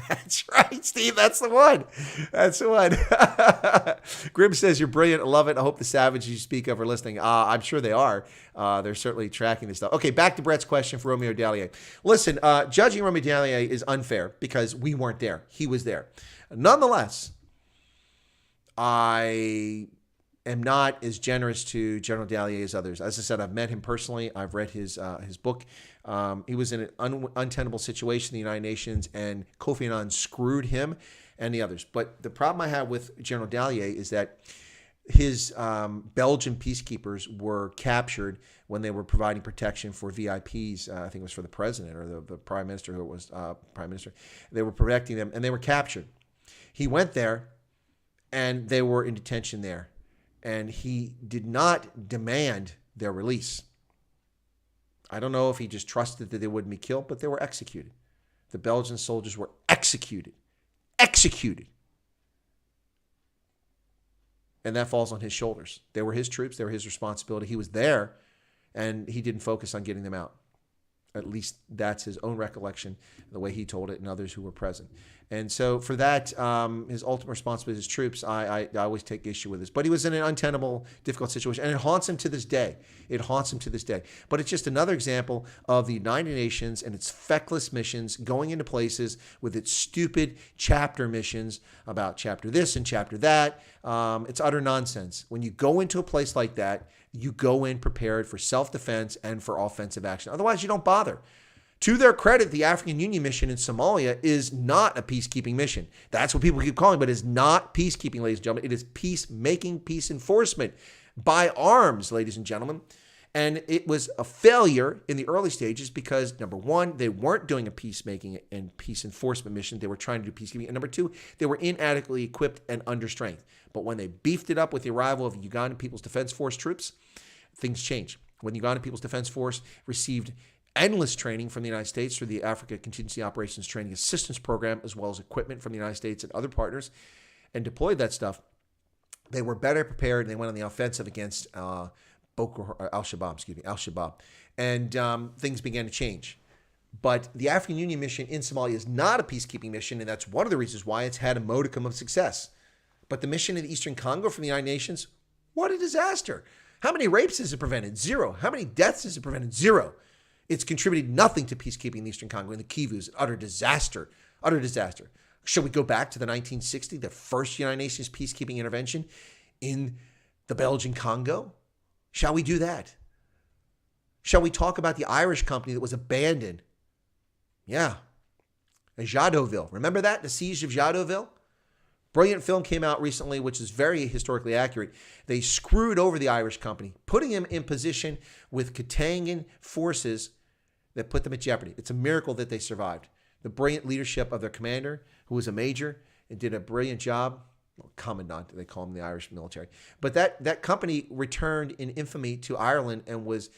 That's right, Steve. That's the one. Grim says, you're brilliant. I love it. I hope the savages you speak of are listening. I'm sure they are. They're certainly tracking this stuff. Okay, back to Brett's question for Romeo Dallaire. Listen, judging Romeo Dallaire is unfair because we weren't there. He was there. Nonetheless, I am not as generous to General Dallaire as others. As I said, I've met him personally. I've read his book. He was in an untenable situation in the United Nations, and Kofi Annan screwed him and the others. But the problem I have with General Dallaire is that his Belgian peacekeepers were captured when they were providing protection for VIPs. I think it was for the president or the prime minister, who was prime minister. They were protecting them, and they were captured. He went there, and they were in detention there. And he did not demand their release. I don't know if he just trusted that they wouldn't be killed, but they were executed. The Belgian soldiers were executed. Executed. And that falls on his shoulders. They were his troops. They were his responsibility. He was there, and he didn't focus on getting them out. At least that's his own recollection, the way he told it, and others who were present. And so for that, his ultimate responsibility to his troops, I always take issue with this. But he was in an untenable, difficult situation, and it haunts him to this day. It haunts him to this day. But it's just another example of the United Nations and its feckless missions going into places with its stupid chapter missions about chapter this and chapter that. It's utter nonsense. When you go into a place like that, you go in prepared for self-defense and for offensive action. Otherwise, you don't bother. To their credit, the African Union mission in Somalia is not a peacekeeping mission. That's what people keep calling it, but it's not peacekeeping, ladies and gentlemen. It is peacemaking, peace enforcement by arms, ladies and gentlemen. And it was a failure in the early stages because, number one, they weren't doing a peacemaking and peace enforcement mission. They were trying to do peacekeeping. And number two, they were inadequately equipped and under strength. But when they beefed it up with the arrival of Ugandan People's Defense Force troops, things changed. When the Ugandan People's Defense Force received endless training from the United States through the Africa Contingency Operations Training Assistance Program, as well as equipment from the United States and other partners, and deployed that stuff, they were better prepared, and they went on the offensive against Al-Shabaab. And things began to change. But the African Union mission in Somalia is not a peacekeeping mission, and that's one of the reasons why it's had a modicum of success. But the mission in the Eastern Congo from the United Nations, what a disaster. How many rapes has it prevented? 0. How many deaths has it prevented? 0. It's contributed nothing to peacekeeping in the Eastern Congo. And the Kivu is an utter disaster. Utter disaster. Should we go back to the 1960, the first United Nations peacekeeping intervention in the Belgian Congo? Shall we do that? Shall we talk about the Irish company that was abandoned? Yeah. Jadotville. Remember that? The siege of Jadotville? Brilliant film came out recently, which is very historically accurate. They screwed over the Irish company, putting him in position with Katangan forces that put them at jeopardy. It's a miracle that they survived. The brilliant leadership of their commander, who was a major and did a brilliant job. Well, commandant, they call him the Irish military. But that company returned in infamy to Ireland and was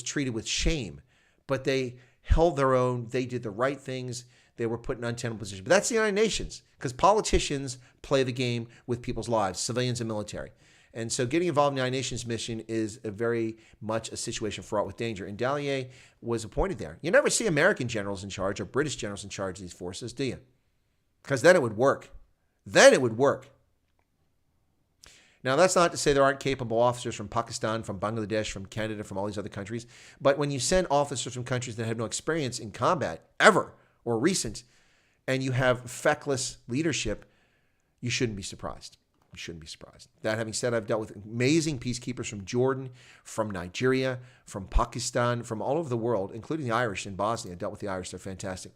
treated with shame. But they held their own. They did the right things. They were put in untenable positions. But that's the United Nations, because politicians play the game with people's lives, civilians and military. And so getting involved in the United Nations mission is a very much a situation fraught with danger. And Dallaire was appointed there. You never see American generals in charge or British generals in charge of these forces, do you? Because then it would work. Then it would work. Now, that's not to say there aren't capable officers from Pakistan, from Bangladesh, from Canada, from all these other countries. But when you send officers from countries that have no experience in combat, ever, or recent, and you have feckless leadership, you shouldn't be surprised. You shouldn't be surprised. That having said, I've dealt with amazing peacekeepers from Jordan, from Nigeria, from Pakistan, from all over the world, including the Irish in Bosnia. I dealt with the Irish. They're fantastic.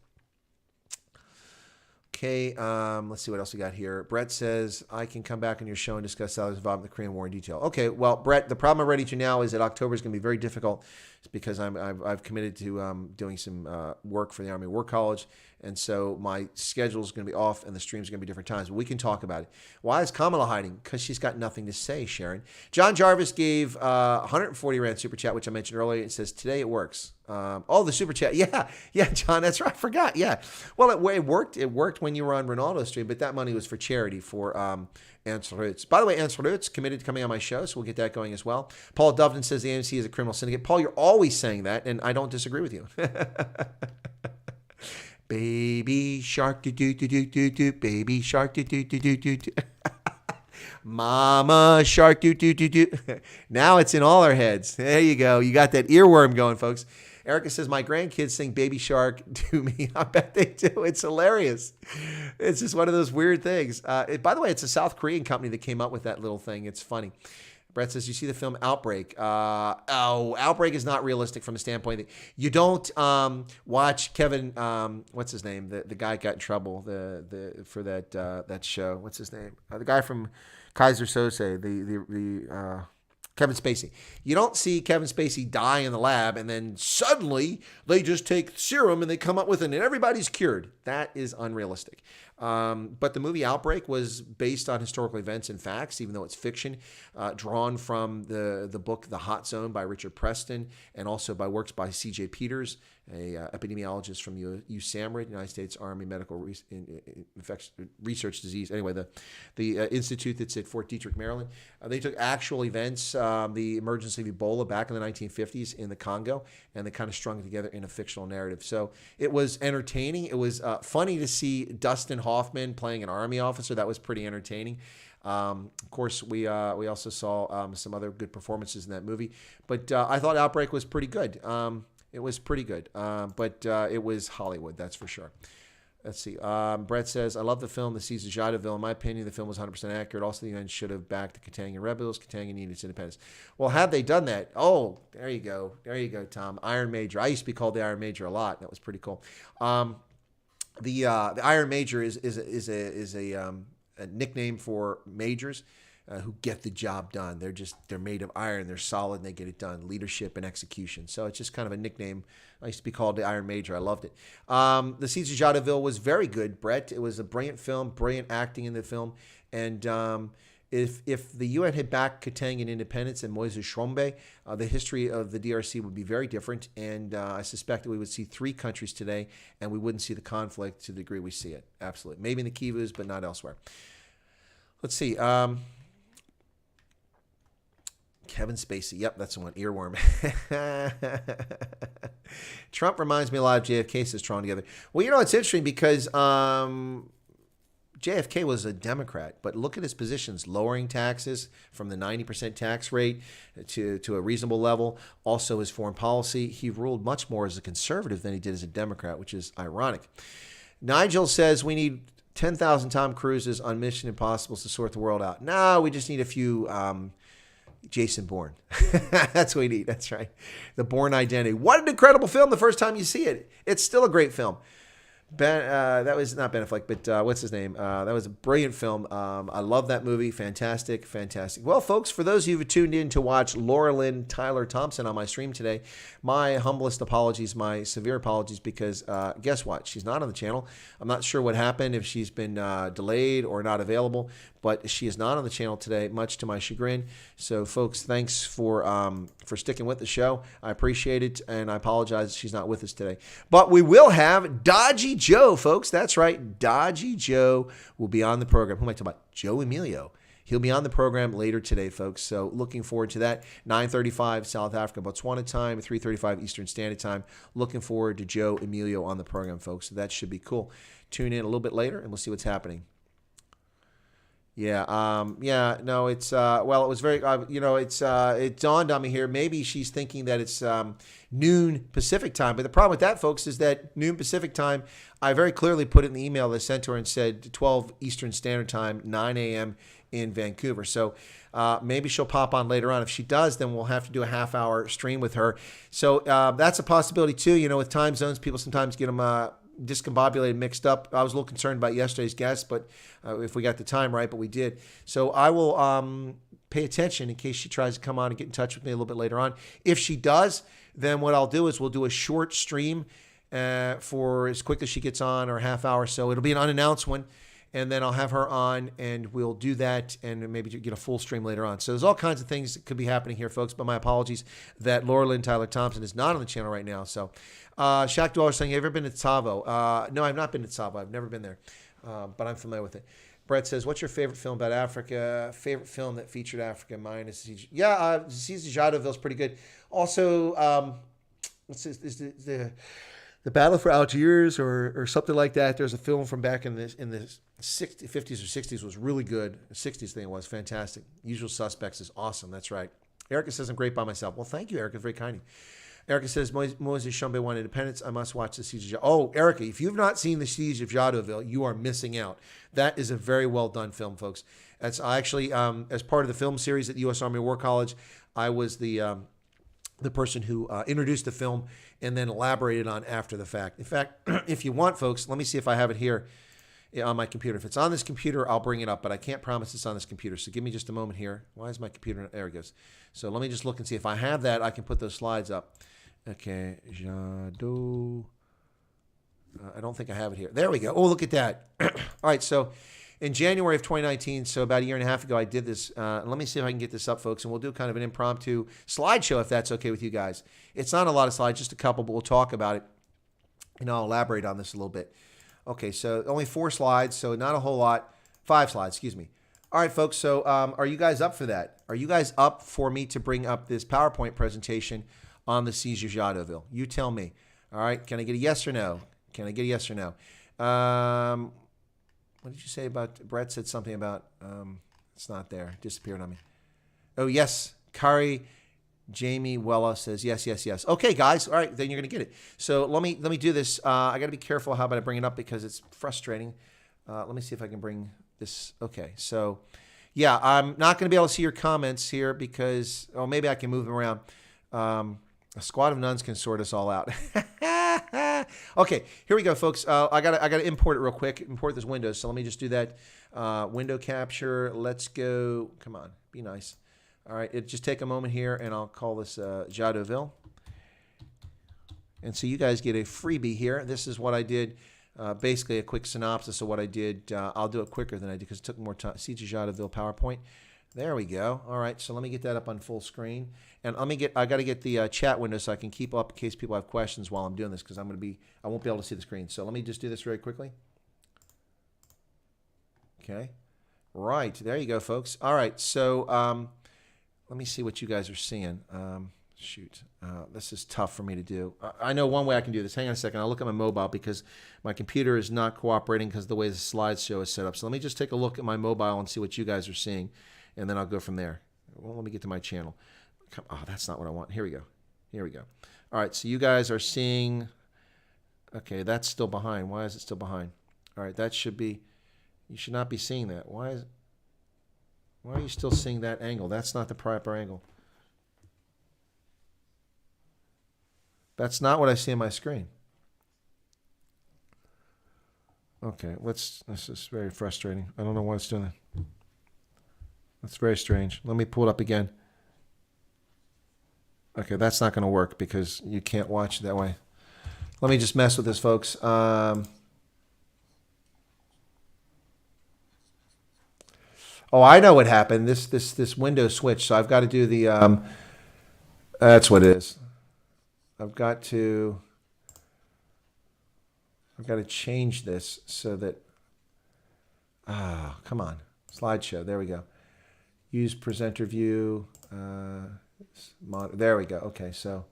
Okay, let's see what else we got here. Brett says, I can come back on your show and discuss Sally's involvement in the Korean War in detail. Okay, well, Brett, the problem I'm ready to now is that October is going to be very difficult. It's because I've committed to doing some work for the Army War College, and so my schedule is going to be off, and the streams are going to be different times. But we can talk about it. Why is Kamala hiding? Because she's got nothing to say, Sharon. John Jarvis gave 140 Rand Super Chat, which I mentioned earlier. It says, today it works. The Super Chat. Yeah, John, that's right. I forgot. Yeah. Well, it worked. It worked when you were on Ronaldo's stream, but that money was for charity for Ansel Roots. By the way, Ansel Roots committed to coming on my show, so we'll get that going as well. Paul Doveton says the AMC is a criminal syndicate. Paul, you're always saying that, and I don't disagree with you. Baby shark, do do do do do do. Baby shark, do do do do do do. Mama shark, do do do do. Now it's in all our heads. There you go. You got that earworm going, folks. Erica says, my grandkids sing Baby Shark to me. I bet they do. It's hilarious. It's just one of those weird things. By the way, it's a South Korean company that came up with that little thing. It's funny. Brett says, you see the film Outbreak. Outbreak is not realistic from the standpoint that you don't watch Kevin, what's his name? The guy got in trouble for that show. What's his name? The guy from Kaiser Sose, the Kevin Spacey. You don't see Kevin Spacey die in the lab and then suddenly they just take serum and they come up with it and everybody's cured. That is unrealistic. But the movie Outbreak was based on historical events and facts, even though it's fiction, drawn from the book The Hot Zone by Richard Preston and also by works by C.J. Peters, a epidemiologist from USAMRIID, United States Army Medical Research Disease. Anyway, the institute that's at Fort Detrick, Maryland. They took actual events, the emergence of Ebola back in the 1950s in the Congo, and they kind of strung it together in a fictional narrative. So it was entertaining. It was funny to see Dustin Hoffman playing an Army officer. That was pretty entertaining. Of course, we also saw some other good performances in that movie. But I thought Outbreak was pretty good. It was pretty good, but it was Hollywood, that's for sure. Let's see. Brett says, I love the film, The Siege of Jadaville. In my opinion, the film was 100% accurate. Also, the UN should have backed the Katangan rebels. Katangan needed its independence. Well, had they done that? Oh, there you go. There you go, Tom. Iron Major. I used to be called the Iron Major a lot. That was pretty cool. The Iron Major is a nickname for majors who get the job done. They're made of iron. They're solid and they get it done. Leadership and execution. So it's just kind of a nickname. I used to be called the Iron Major. I loved it. The Siege of Jadaville was very good, Brett. It was a brilliant film, brilliant acting in the film. And if the UN had backed Katangan independence and Moise Tshombe, the history of the DRC would be very different. And I suspect that we would see 3 countries today and we wouldn't see the conflict to the degree we see it. Absolutely. Maybe in the Kivus, but not elsewhere. Let's see. Kevin Spacey. Yep, that's the one. Earworm. Trump reminds me a lot of JFK, says Tron together. Well, it's interesting because JFK was a Democrat, but look at his positions, lowering taxes from the 90% tax rate to a reasonable level. Also, his foreign policy, he ruled much more as a conservative than he did as a Democrat, which is ironic. Nigel says we need 10,000 Tom Cruises on Mission Impossible to sort the world out. No, we just need a few Jason Bourne. That's what we need. That's right. The Bourne Identity. What an incredible film the first time you see it. It's still a great film. That was not Ben Affleck, but what's his name? That was a brilliant film. I love that movie. Fantastic, fantastic. Well, folks, for those of you who tuned in to watch Laura-Lynn Tyler Thompson on my stream today, my humblest apologies, my severe apologies, because guess what? She's not on the channel. I'm not sure what happened, if she's been delayed or not available, but she is not on the channel today, much to my chagrin. So, folks, thanks for sticking with the show. I appreciate it, and I apologize she's not with us today. But we will have Dodgy Joe, folks. That's right. Dodgy Joe will be on the program. Who am I talking about? Joe Emilio. He'll be on the program later today, folks. So looking forward to that. 9:35 South Africa, Botswana time, 3:35 Eastern Standard Time. Looking forward to Joe Emilio on the program, folks. So that should be cool. Tune in a little bit later, and we'll see what's happening. Yeah. No, it's well, it was very. It dawned on me here. Maybe she's thinking that it's noon Pacific time. But the problem with that, folks, is that noon Pacific time. I very clearly put it in the email that I sent to her and said 12 Eastern Standard Time, 9 a.m. in Vancouver. So maybe she'll pop on later on. If she does, then we'll have to do a half-hour stream with her. So that's a possibility too. You know, with time zones, people sometimes get them discombobulated, mixed up. I was a little concerned about yesterday's guest, but if we got the time right, but we did. So I will pay attention in case she tries to come on and get in touch with me a little bit later on. If she does, then what I'll do is we'll do a short stream for as quick as she gets on, or a half hour. So it'll be an unannounced one, and then I'll have her on and we'll do that and maybe get a full stream later on. So there's all kinds of things that could be happening here, folks, but my apologies that Laura-Lynn Tyler Thompson is not on the channel right now. So Shaq Dweller saying, have you ever been to Tsavo? No, I've not been to Tsavo. I've never been there, but I'm familiar with it. Brett says, what's your favorite film about Africa? Favorite film that featured Africa? Mine is Cesar Jadoville's pretty good. Also, what's this? Is the Battle for Algiers or something like that. There's a film from back in the 50s or 60s was really good. The 60s thing was fantastic. Usual Suspects is awesome. That's right. Erica says, I'm great by myself. Well, thank you, Erica. Very kind of you. Erica says, Moses Shumbe won Independence. I must watch the Siege of Jadoville. Oh, Erica, if you've not seen the Siege of Jadoville, you are missing out. That is a very well done film, folks. That's actually, as part of the film series at U.S. Army War College, I was the person who introduced the film and then elaborated on after the fact. In fact, if you want, folks, let me see if I have it here on my computer. If it's on this computer, I'll bring it up, but I can't promise it's on this computer. So give me just a moment here. Why is my computer? There it goes. So let me just look and see if I have that. I can put those slides up. Okay, Jadot. I don't think I have it here. There we go. Oh, look at that. All right, so in January of 2019, so about a year and a half ago, I did this. Let me see if I can get this up, folks, and we'll do kind of an impromptu slideshow if that's okay with you guys. It's not a lot of slides, just a couple, but we'll talk about it, and I'll elaborate on this a little bit. Okay, so only 4 slides, so not a whole lot. 5 slides, excuse me. All right, folks, so are you guys up for that? Are you guys up for me to bring up this PowerPoint presentation on the Siege of Jadoville? You tell me. All right, can I get a yes or no? Can I get a yes or no? What did you say about, Brett said something about, it's not there, disappeared on me. Oh, yes, Kari Jamie Wella says yes, yes, yes. Okay, guys, all right, then you're going to get it. So let me do this. I got to be careful how about I bring it up because it's frustrating. Let me see if I can bring this. Okay, so yeah, I'm not going to be able to see your comments here because, oh, maybe I can move them around. A squad of nuns can sort us all out. Okay, here we go, folks. I gotta import it real quick. Import this window. So let me just do that. Window capture. Let's go. Come on, be nice. All right, just take a moment here, and I'll call this Jadoville. And so you guys get a freebie here. This is what I did. Basically, a quick synopsis of what I did. I'll do it quicker than I did because it took more time. Siege of Jadoville PowerPoint. There we go. All right, so let me get that up on full screen. And I got to get the chat window so I can keep up in case people have questions while I'm doing this because I won't be able to see the screen. So let me just do this very quickly. Okay. Right, there you go, folks. All right, so let me see what you guys are seeing. This is tough for me to do. I know one way I can do this. Hang on a second. I'll look at my mobile because my computer is not cooperating because of the way the slideshow is set up. So let me just take a look at my mobile and see what you guys are seeing, and then I'll go from there. Well, let me get to my channel. Oh, that's not what I want. Here we go. Here we go. All right, so you guys are seeing, okay, that's still behind. Why is it still behind? All right, that should be, you should not be seeing that. Why are you still seeing that angle? That's not the proper angle. That's not what I see on my screen. Okay, this is very frustrating. I don't know why it's doing that. That's very strange. Let me pull it up again. Okay, that's not going to work because you can't watch it that way. Let me just mess with this, folks. Oh, I know what happened. This window switched, so I've got to do the. That's what it is. I've got to change this so that. Come on, slideshow. There we go. Use presenter view. There we go. Okay, so.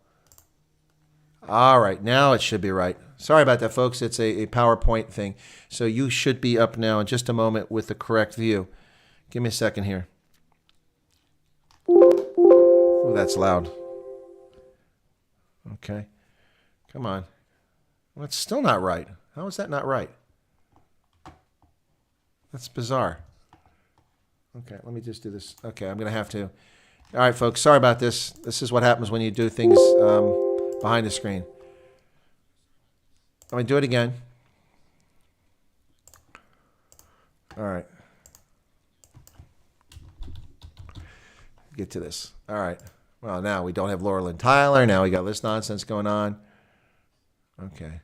All right, now it should be right. Sorry about that, folks. It's a PowerPoint thing. So you should be up now in just a moment with the correct view. Give me a second here. Oh, that's loud. Okay. Come on. Well, it's still not right. How is that not right? That's bizarre. Okay, let me just do this. Okay, I'm going to have to. All right, folks, sorry about this. This is what happens when you do things behind the screen. Let me do it again. All right. Get to this. All right. Well, now we don't have Laura-Lynn Tyler. Now we got this nonsense going on. Okay.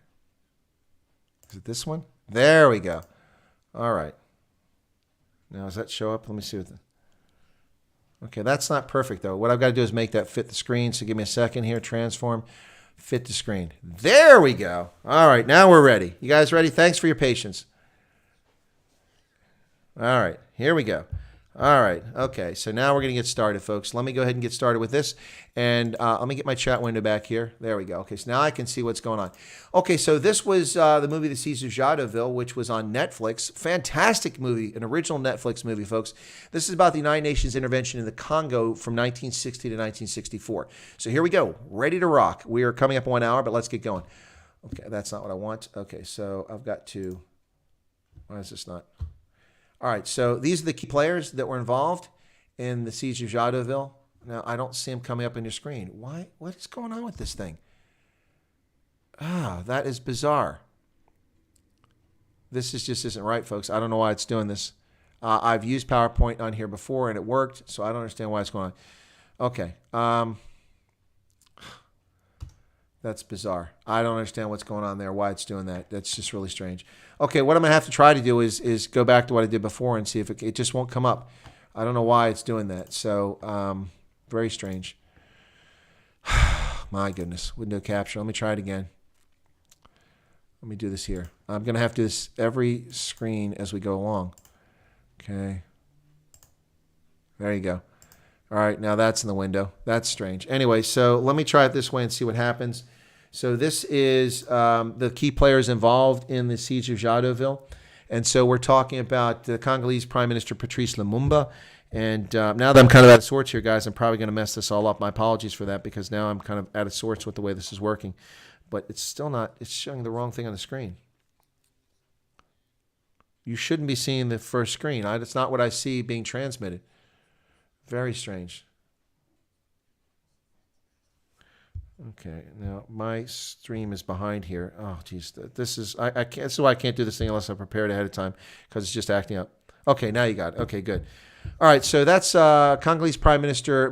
Is it this one? There we go. All right. Now, does that show up? Let me see what the... Okay, that's not perfect, though. What I've got to do is make that fit the screen. So give me a second here. Transform. Fit the screen. There we go. All right, now we're ready. You guys ready? Thanks for your patience. All right, here we go. All right, okay, so now we're going to get started, folks. Let me go ahead and get started with this, and let me get my chat window back here. There we go. Okay, so now I can see what's going on. Okay, so this was the movie The Siege of Jadotville, which was on Netflix. Fantastic movie, an original Netflix movie, folks. This is about the United Nations intervention in the Congo from 1960 to 1964. So here we go, ready to rock. We are coming up on 1 hour, but let's get going. Okay, that's not what I want. Okay, so I've got to, why is this not? All right, so these are the key players that were involved in the Siege of Jadotville. Now, I don't see them coming up on your screen. Why? What is going on with this thing? Ah, that is bizarre. This just isn't right, folks. I don't know why it's doing this. I've used PowerPoint on here before, and it worked, so I don't understand why it's going on. Okay. That's bizarre. I don't understand what's going on there, why it's doing that. That's just really strange. Okay, what I'm going to have to try to do is go back to what I did before and see if it just won't come up. I don't know why it's doing that. So, very strange. My goodness. Window capture. Let me try it again. Let me do this here. I'm going to have to do this every screen as we go along. Okay. There you go. All right, now that's in the window. That's strange. Anyway, so let me try it this way and see what happens. So this is the key players involved in the Siege of Jadotville. And so we're talking about the Congolese Prime Minister Patrice Lumumba. And now that I'm kind of out of sorts here, guys, I'm probably going to mess this all up. My apologies for that because now I'm kind of out of sorts with the way this is working. But it's still not, it's showing the wrong thing on the screen. You shouldn't be seeing the first screen. It's not what I see being transmitted. Very strange. Okay, now my stream is behind here. Oh, geez, this is I can't. This is why I can't do this thing unless I'm prepared ahead of time because it's just acting up. Okay, now you got it. Okay, good. All right, so that's Congolese Prime Minister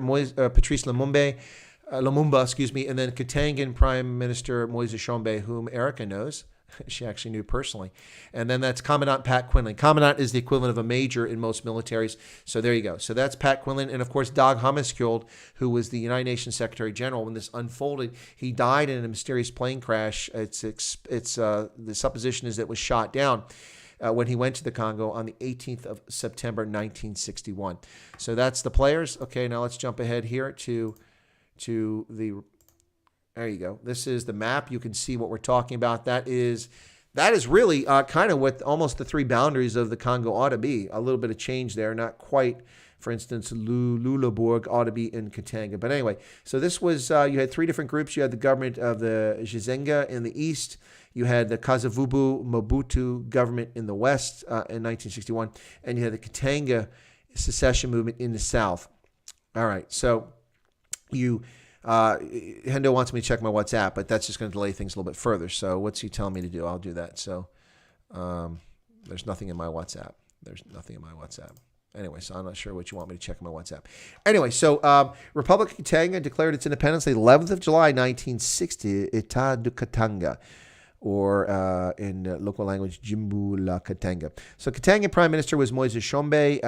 Patrice Lumumba, excuse me, and then Katangan Prime Minister Moise Tshombe, whom Erica knows. She actually knew personally. And then that's Commandant Pat Quinlan. Commandant is the equivalent of a major in most militaries. So there you go. So that's Pat Quinlan. And, of course, Dag Hammarskjöld, who was the United Nations Secretary General. When this unfolded, he died in a mysterious plane crash. The supposition is that it was shot down when he went to the Congo on the 18th of September, 1961. So that's the players. Okay, now let's jump ahead here to the... There you go. This is the map. You can see what we're talking about. That is really kind of what almost the three boundaries of the Congo ought to be. A little bit of change there. Not quite, for instance, Lulabourg ought to be in Katanga. But anyway, so this was, you had three different groups. You had the government of the Gizenga in the east. You had the Kasavubu Mobutu government in the west in 1961. And you had the Katanga secession movement in the south. All right, so you... Hendo wants me to check my WhatsApp, but that's just going to delay things a little bit further. So what's he telling me to do? I'll do that. So there's nothing in my WhatsApp. Anyway, so I'm not sure what you want me to check in my WhatsApp. Anyway, so Republic of Katanga declared its independence the 11th of July, 1960, État du Katanga, or in local language, Jimbu la Katanga. So Katangan Prime Minister was Moise Tshombe,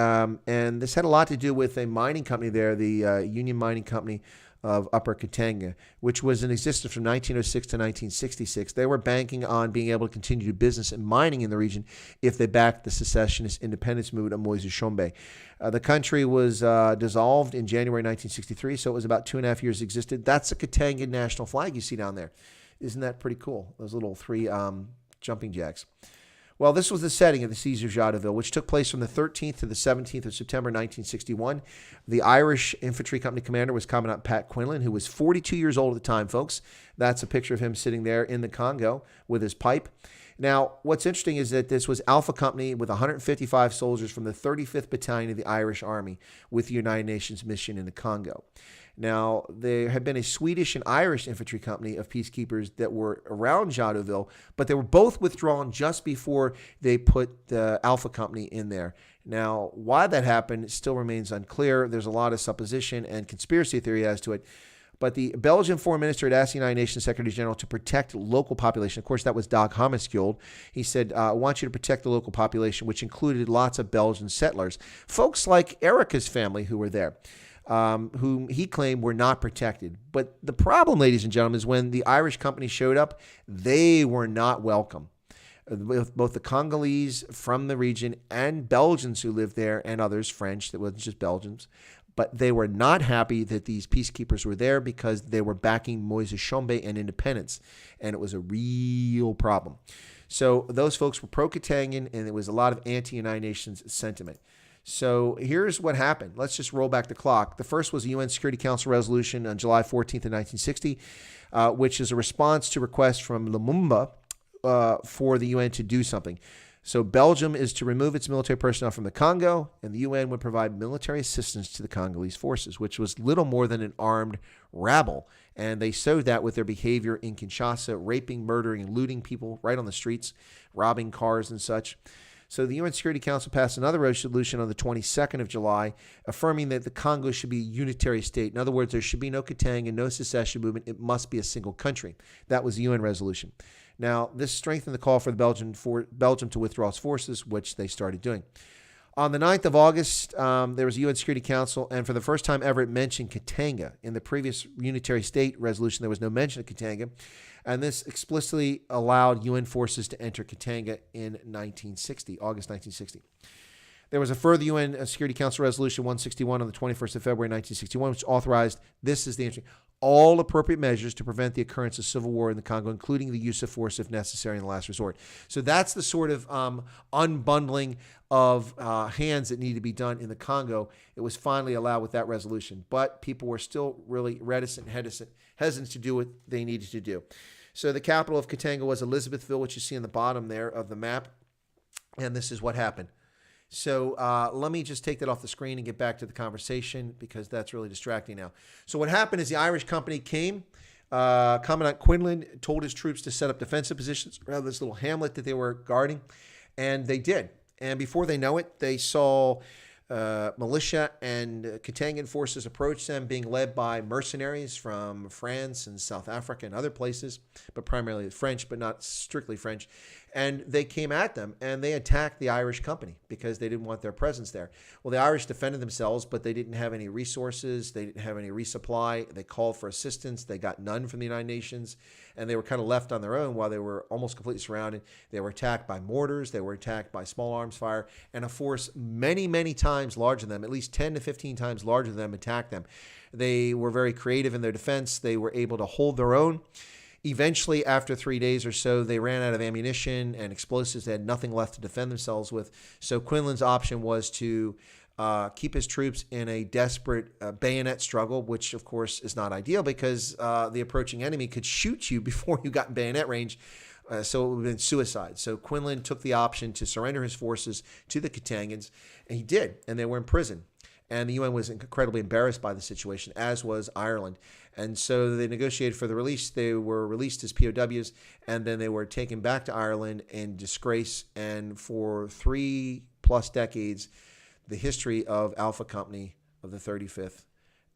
and this had a lot to do with a mining company there, the Union Mining Company of Upper Katanga, which was in existence from 1906 to 1966. They were banking on being able to continue to do business and mining in the region if they backed the secessionist independence movement of Moise Tshombe. The country was dissolved in January 1963, so it was about 2.5 years existed. That's the Katangan national flag you see down there. Isn't that pretty cool? Those little three jumping jacks. Well, this was the setting of the siege of Jadotville, which took place from the 13th to the 17th of September 1961. The Irish infantry company commander was Commandant Pat Quinlan, who was 42 years old at the time, folks. That's a picture of him sitting there in the Congo with his pipe. Now, what's interesting is that this was Alpha Company with 155 soldiers from the 35th Battalion of the Irish Army with the United Nations mission in the Congo. Now, there had been a Swedish and Irish infantry company of peacekeepers that were around Jadotville, but they were both withdrawn just before they put the Alpha Company in there. Now, why that happened still remains unclear. There's a lot of supposition and conspiracy theory as to it. But the Belgian foreign minister had asked the United Nations Secretary General to protect local population. Of course, that was Dag Hammarskjöld. He said, I want you to protect the local population, which included lots of Belgian settlers. Folks like Erica's family who were there, whom he claimed were not protected. But the problem, ladies and gentlemen, is when the Irish company showed up, they were not welcome. Both the Congolese from the region and Belgians who lived there and others, French, that wasn't just Belgians, but they were not happy that these peacekeepers were there because they were backing Moise Tshombe and independence, and it was a real problem. So those folks were pro-Katangan, and there was a lot of anti-United Nations sentiment. So here's what happened. Let's just roll back the clock. The first was a UN Security Council resolution on July 14th of 1960, which is a response to requests from Lumumba for the UN to do something. So Belgium is to remove its military personnel from the Congo, and the UN would provide military assistance to the Congolese forces, which was little more than an armed rabble. And they showed that with their behavior in Kinshasa, raping, murdering, and looting people right on the streets, robbing cars and such. So the UN Security Council passed another resolution on the 22nd of July, affirming that the Congo should be a unitary state. In other words, there should be no Katanga, no secession movement. It must be a single country. That was the UN resolution. Now, this strengthened the call for Belgium to withdraw its forces, which they started doing. On the 9th of August, there was a UN Security Council, and for the first time ever, it mentioned Katanga. In the previous unitary state resolution, there was no mention of Katanga, and this explicitly allowed UN forces to enter Katanga in August 1960. There was a further UN Security Council Resolution 161 on the 21st of February 1961, which authorized, this is the entry, all appropriate measures to prevent the occurrence of civil war in the Congo, including the use of force if necessary in the last resort. So that's the sort of unbundling of hands that need to be done in the Congo. It was finally allowed with that resolution, but people were still really reticent, hesitant to do what they needed to do. So the capital of Katanga was Elizabethville, which you see on the bottom there of the map, and this is what happened. So let me just take that off the screen and get back to the conversation because that's really distracting now. So what happened is the Irish company came. Commandant Quinlan told his troops to set up defensive positions around this little hamlet that they were guarding, and they did. And before they know it, they saw militia and Katangan forces approach them, being led by mercenaries from France and South Africa and other places, but primarily French, but not strictly French. And they came at them, and they attacked the Irish company because they didn't want their presence there. Well, the Irish defended themselves, but they didn't have any resources. They didn't have any resupply. They called for assistance. They got none from the United Nations, and they were kind of left on their own while they were almost completely surrounded. They were attacked by mortars. They were attacked by small arms fire, and a force many, many times larger than them, at least 10 to 15 times larger than them, attacked them. They were very creative in their defense. They were able to hold their own. Eventually, after 3 days or so, they ran out of ammunition and explosives. They had nothing left to defend themselves with. So Quinlan's option was to keep his troops in a desperate bayonet struggle, which, of course, is not ideal because the approaching enemy could shoot you before you got in bayonet range. So it would have been suicide. So Quinlan took the option to surrender his forces to the Katangans, and he did, and they were in prison. And the UN was incredibly embarrassed by the situation, as was Ireland. And so they negotiated for the release. They were released as POWs, and then they were taken back to Ireland in disgrace. And for 3+ decades, the history of Alpha Company of the 35th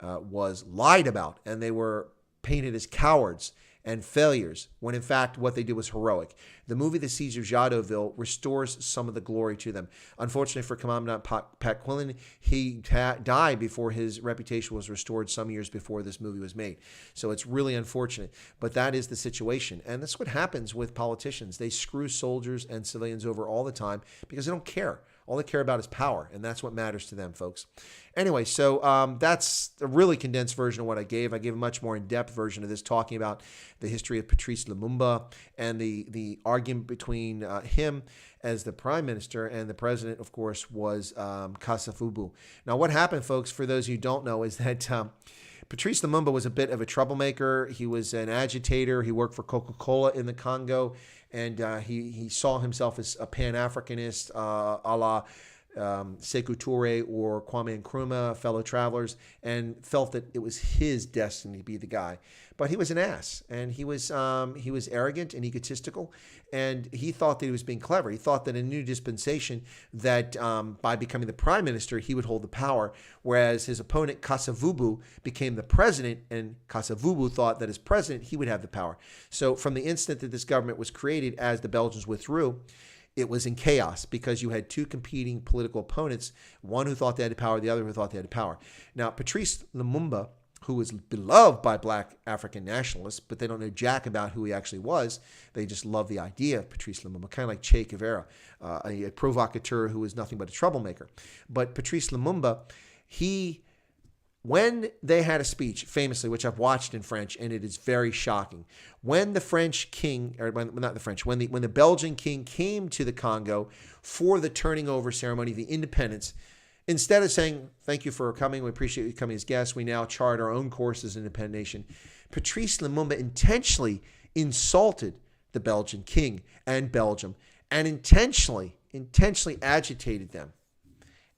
was lied about, and they were painted as cowards and failures, when in fact what they did was heroic. The movie The Siege of Jadotville restores some of the glory to them. Unfortunately for Commandant Pat Quinlan, he died before his reputation was restored some years before this movie was made. So it's really unfortunate, but that is the situation. And that's what happens with politicians. They screw soldiers and civilians over all the time because they don't care. All they care about is power, and that's what matters to them, folks. Anyway, so that's a really condensed version of what I gave. I gave a much more in-depth version of this, talking about the history of Patrice Lumumba and the argument between him as the prime minister and the president, of course, was Kasavubu. Now, what happened, folks, for those of you who don't know, is that Patrice Lumumba was a bit of a troublemaker. He was an agitator. He worked for Coca-Cola in the Congo, and he saw himself as a Pan-Africanist, a la Sekou Touré or Kwame Nkrumah, fellow travelers, and felt that it was his destiny to be the guy. But he was an ass, and he was arrogant and egotistical, and he thought that he was being clever. He thought that in a new dispensation that by becoming the prime minister, he would hold the power, whereas his opponent Kasavubu became the president, and Kasavubu thought that as president, he would have the power. So from the instant that this government was created, as the Belgians withdrew, it was in chaos because you had two competing political opponents, one who thought they had the power, the other who thought they had the power. Now, Patrice Lumumba, who was beloved by black African nationalists, but they don't know jack about who he actually was. They just love the idea of Patrice Lumumba, kind of like Che Guevara, a provocateur who was nothing but a troublemaker. But Patrice Lumumba, when they had a speech, famously, which I've watched in French, and it is very shocking, when the French king, or not the French, when the Belgian king came to the Congo for the turning over ceremony of the independence, instead of saying, thank you for coming, we appreciate you coming as guests, we now chart our own course as an independent nation, Patrice Lumumba intentionally insulted the Belgian king and Belgium, and intentionally agitated them,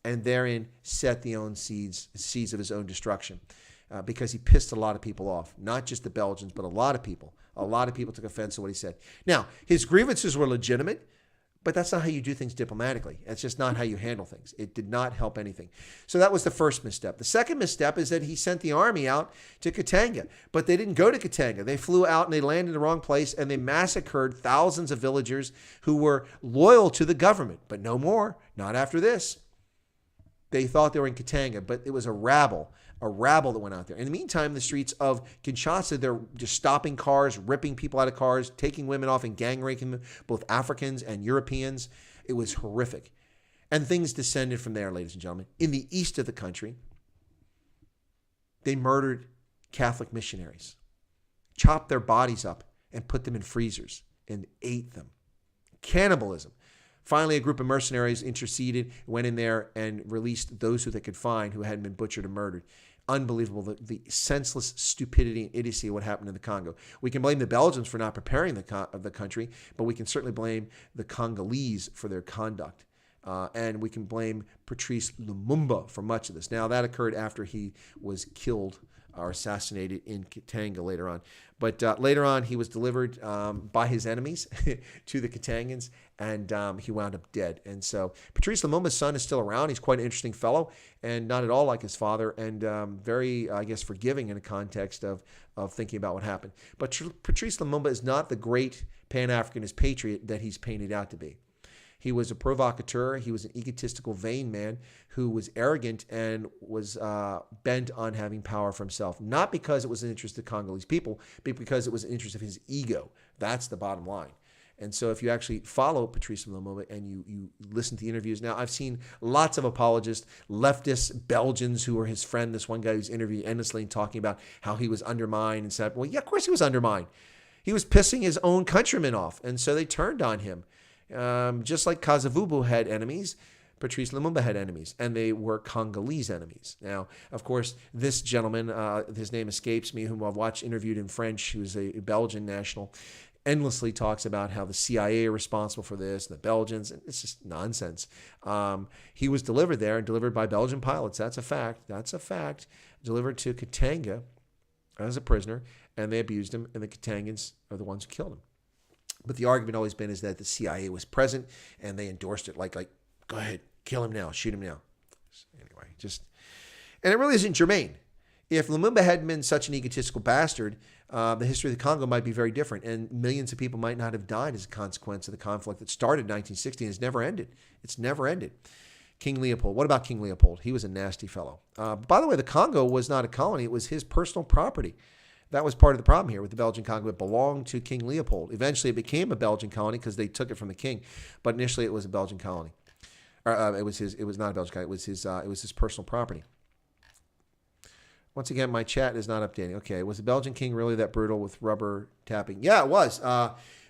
and therein set the own seeds of his own destruction, because he pissed a lot of people off, not just the Belgians, but a lot of people. A lot of people took offense to what he said. Now, his grievances were legitimate, but that's not how you do things diplomatically. That's just not how you handle things. It did not help anything. So that was the first misstep. The second misstep is that he sent the army out to Katanga, but they didn't go to Katanga. They flew out and they landed in the wrong place, and they massacred thousands of villagers who were loyal to the government, but no more, not after this. They thought they were in Katanga, but it was a rabble that went out there. In the meantime, the streets of Kinshasa, they're just stopping cars, ripping people out of cars, taking women off and gang raping them, both Africans and Europeans. It was horrific. And things descended from there, ladies and gentlemen. In the east of the country, they murdered Catholic missionaries, chopped their bodies up and put them in freezers and ate them. Cannibalism. Finally, a group of mercenaries interceded, went in there and released those who they could find who hadn't been butchered and murdered. Unbelievable, the senseless stupidity and idiocy of what happened in the Congo. We can blame the Belgians for not preparing the country, but we can certainly blame the Congolese for their conduct. And we can blame Patrice Lumumba for much of this. Now, that occurred after he was killed or assassinated in Katanga later on. But later on, he was delivered by his enemies to the Katangans, and he wound up dead. And so Patrice Lumumba's son is still around. He's quite an interesting fellow, and not at all like his father, and very, I guess, forgiving in the context of thinking about what happened. But Patrice Lumumba is not the great Pan-Africanist patriot that he's painted out to be. He was a provocateur. He was an egotistical, vain man who was arrogant and was bent on having power for himself. Not because it was an interest of Congolese people, but because it was an interest of his ego. That's the bottom line. And so if you actually follow Patrice Lumumba and you listen to the interviews, now I've seen lots of apologists, leftist Belgians who were his friend, this one guy who's interviewed endlessly and talking about how he was undermined and said, well, yeah, of course he was undermined. He was pissing his own countrymen off, and so they turned on him. Just like Kasavubu had enemies, Patrice Lumumba had enemies, and they were Congolese enemies. Now, of course, this gentleman, his name escapes me, whom I've watched interviewed in French, who's a Belgian national, endlessly talks about how the CIA are responsible for this, and the Belgians, and it's just nonsense. He was delivered there and delivered by Belgian pilots. That's a fact. That's a fact. Delivered to Katanga as a prisoner, and they abused him, and the Katangans are the ones who killed him. But the argument always been is that the CIA was present and they endorsed it like, go ahead, kill him now, shoot him now. Anyway, and it really isn't germane. If Lumumba hadn't been such an egotistical bastard, the history of the Congo might be very different, and millions of people might not have died as a consequence of the conflict that started in 1960 and has never ended. It's never ended. King Leopold. What about King Leopold? He was a nasty fellow. By the way, the Congo was not a colony. It was his personal property. That was part of the problem here with the Belgian Congo. It belonged to King Leopold. Eventually, it became a Belgian colony because they took it from the king, but initially it was a Belgian colony. It was his. It was not a Belgian Congo. It was his. It was his personal property. Once again, my chat is not updating. Okay, was the Belgian king really that brutal with rubber tapping? Yeah, it was.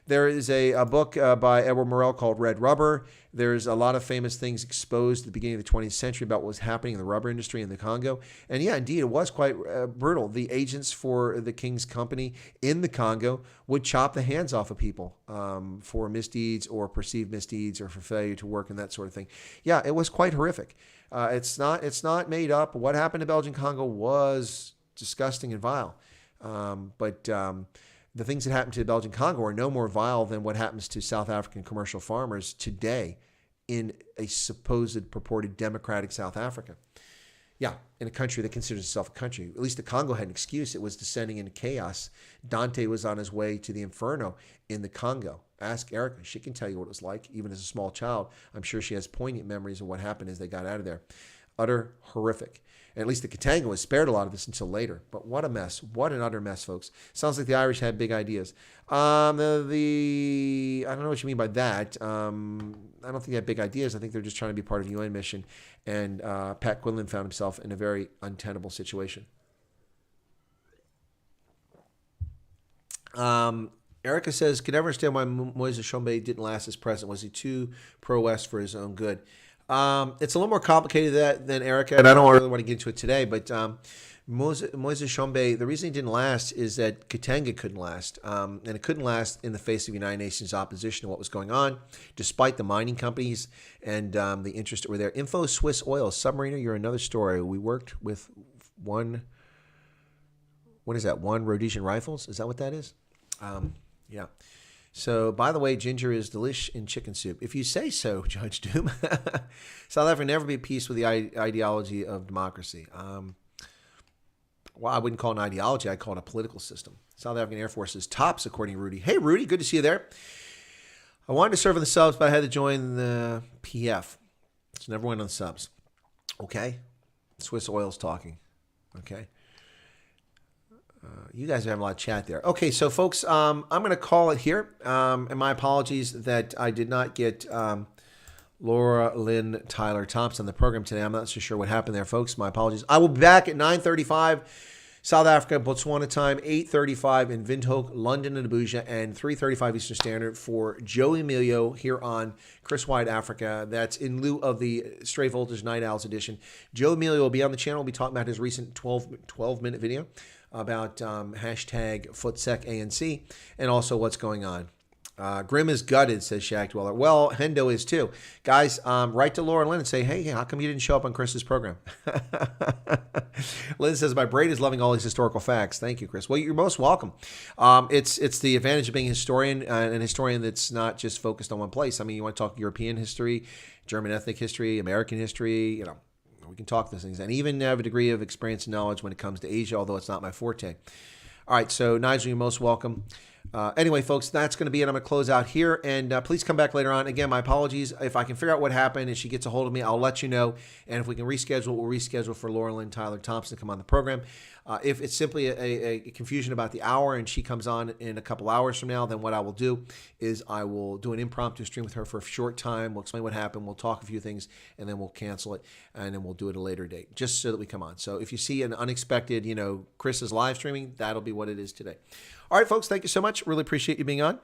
There is a book by Edward Morel called Red Rubber. There's a lot of famous things exposed at the beginning of the 20th century about what was happening in the rubber industry in the Congo. And yeah, indeed, it was quite brutal. The agents for the king's company in the Congo would chop the hands off of people for misdeeds or perceived misdeeds or for failure to work and that sort of thing. Yeah, it was quite horrific. It's not made up. What happened to Belgian Congo was disgusting and vile. But the things that happen to the Belgian Congo are no more vile than what happens to South African commercial farmers today in a supposed purported democratic South Africa. Yeah, in a country that considers itself a country. At least the Congo had an excuse. It was descending into chaos. Dante was on his way to the inferno in the Congo. Ask Erica. She can tell you what it was like, even as a small child. I'm sure she has poignant memories of what happened as they got out of there. Utter horrific. And at least the Katanga was spared a lot of this until later. But what a mess. What an utter mess, folks. Sounds like the Irish had big ideas. I don't know what you mean by that. I don't think they had big ideas. I think they're just trying to be part of a UN mission. And Pat Quinlan found himself in a very untenable situation. Erica says, could never understand why Moise Tshombe didn't last as president. Was he too pro-West for his own good? It's a little more complicated than Erica, and I don't really want to get into it today, but Moise Tshombe, the reason he didn't last is that Katanga couldn't last, and it couldn't last in the face of United Nations opposition to what was going on, despite the mining companies and the interest that were there. Info Swiss Oil, Submariner, you're another story. We worked with one Rhodesian Rifles? Is that what that is? Yeah. So, by the way, ginger is delish in chicken soup. If you say so, Judge Doom. South Africa never be at peace with the ideology of democracy. Well, I wouldn't call it an ideology. I'd call it a political system. South African Air Force is tops, according to Rudy. Hey, Rudy, good to see you there. I wanted to serve on the subs, but I had to join the PF. So never went on the subs. Okay? Swiss Oil's talking. Okay? You guys are having a lot of chat there. Okay, so folks, I'm going to call it here. And my apologies that I did not get Laura-Lynn Tyler Thompson on the program today. I'm not so sure what happened there, folks. My apologies. I will be back at 9:35 South Africa, Botswana time, 8:35 in Windhoek, London and Abuja, and 3:35 Eastern Standard for Joe Emilio here on Chris White Africa. That's in lieu of the Straight Voltage Night Owls edition. Joe Emilio will be on the channel. We'll be talking about his recent 12-minute video about hashtag FootSecANC and also what's going on. Grim is gutted, says Shaq Dweller. Well, Hendo is too. Guys, write to Laura-Lynn and say, hey, how come you didn't show up on Chris's program? Lynn says, my brain is loving all these historical facts. Thank you, Chris. Well, you're most welcome. It's the advantage of being a historian, an historian that's not just focused on one place. I mean, you want to talk European history, German ethnic history, American history, we can talk those things, and even have a degree of experience and knowledge when it comes to Asia, although it's not my forte. All right, so Nigel, you're most welcome. Anyway, folks, that's going to be it. I'm going to close out here, and please come back later on. Again, my apologies. If I can figure out what happened and she gets a hold of me, I'll let you know. And if we can reschedule, we'll reschedule for Laura-Lynn Tyler Thompson to come on the program. If it's simply a confusion about the hour and she comes on in a couple hours from now, then what I will do is I will do an impromptu stream with her for a short time. We'll explain what happened. We'll talk a few things, and then we'll cancel it, and then we'll do it at a later date, just so that we come on. So if you see an unexpected, Chris is live streaming, that'll be what it is today. All right, folks, thank you so much. Really appreciate you being on.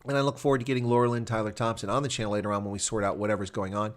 And I look forward to getting Laura-Lynn Tyler Thompson on the channel later on when we sort out whatever's going on.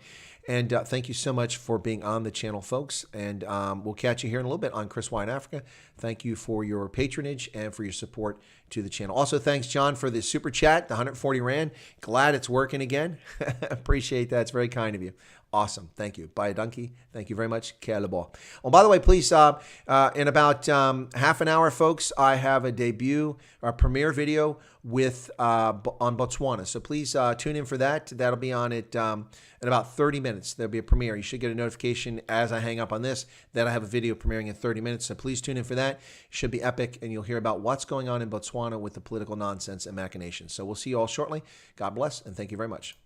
And thank you so much for being on the channel, folks. And we'll catch you here in a little bit on Chris White Africa. Thank you for your patronage and for your support to the channel. Also, thanks, John, for the super chat, the 140 Rand. Glad it's working again. Appreciate that. It's very kind of you. Awesome. Thank you. Bye, Donkey. Thank you very much. Well, by the way, please, in about half an hour, folks, I have a debut, a premiere video on Botswana. So please tune in for that. That'll be on it in about 30 minutes. There'll be a premiere. You should get a notification as I hang up on this that I have a video premiering in 30 minutes. So please tune in for that. It should be epic, and you'll hear about what's going on in Botswana with the political nonsense and machinations. So we'll see you all shortly. God bless, and thank you very much.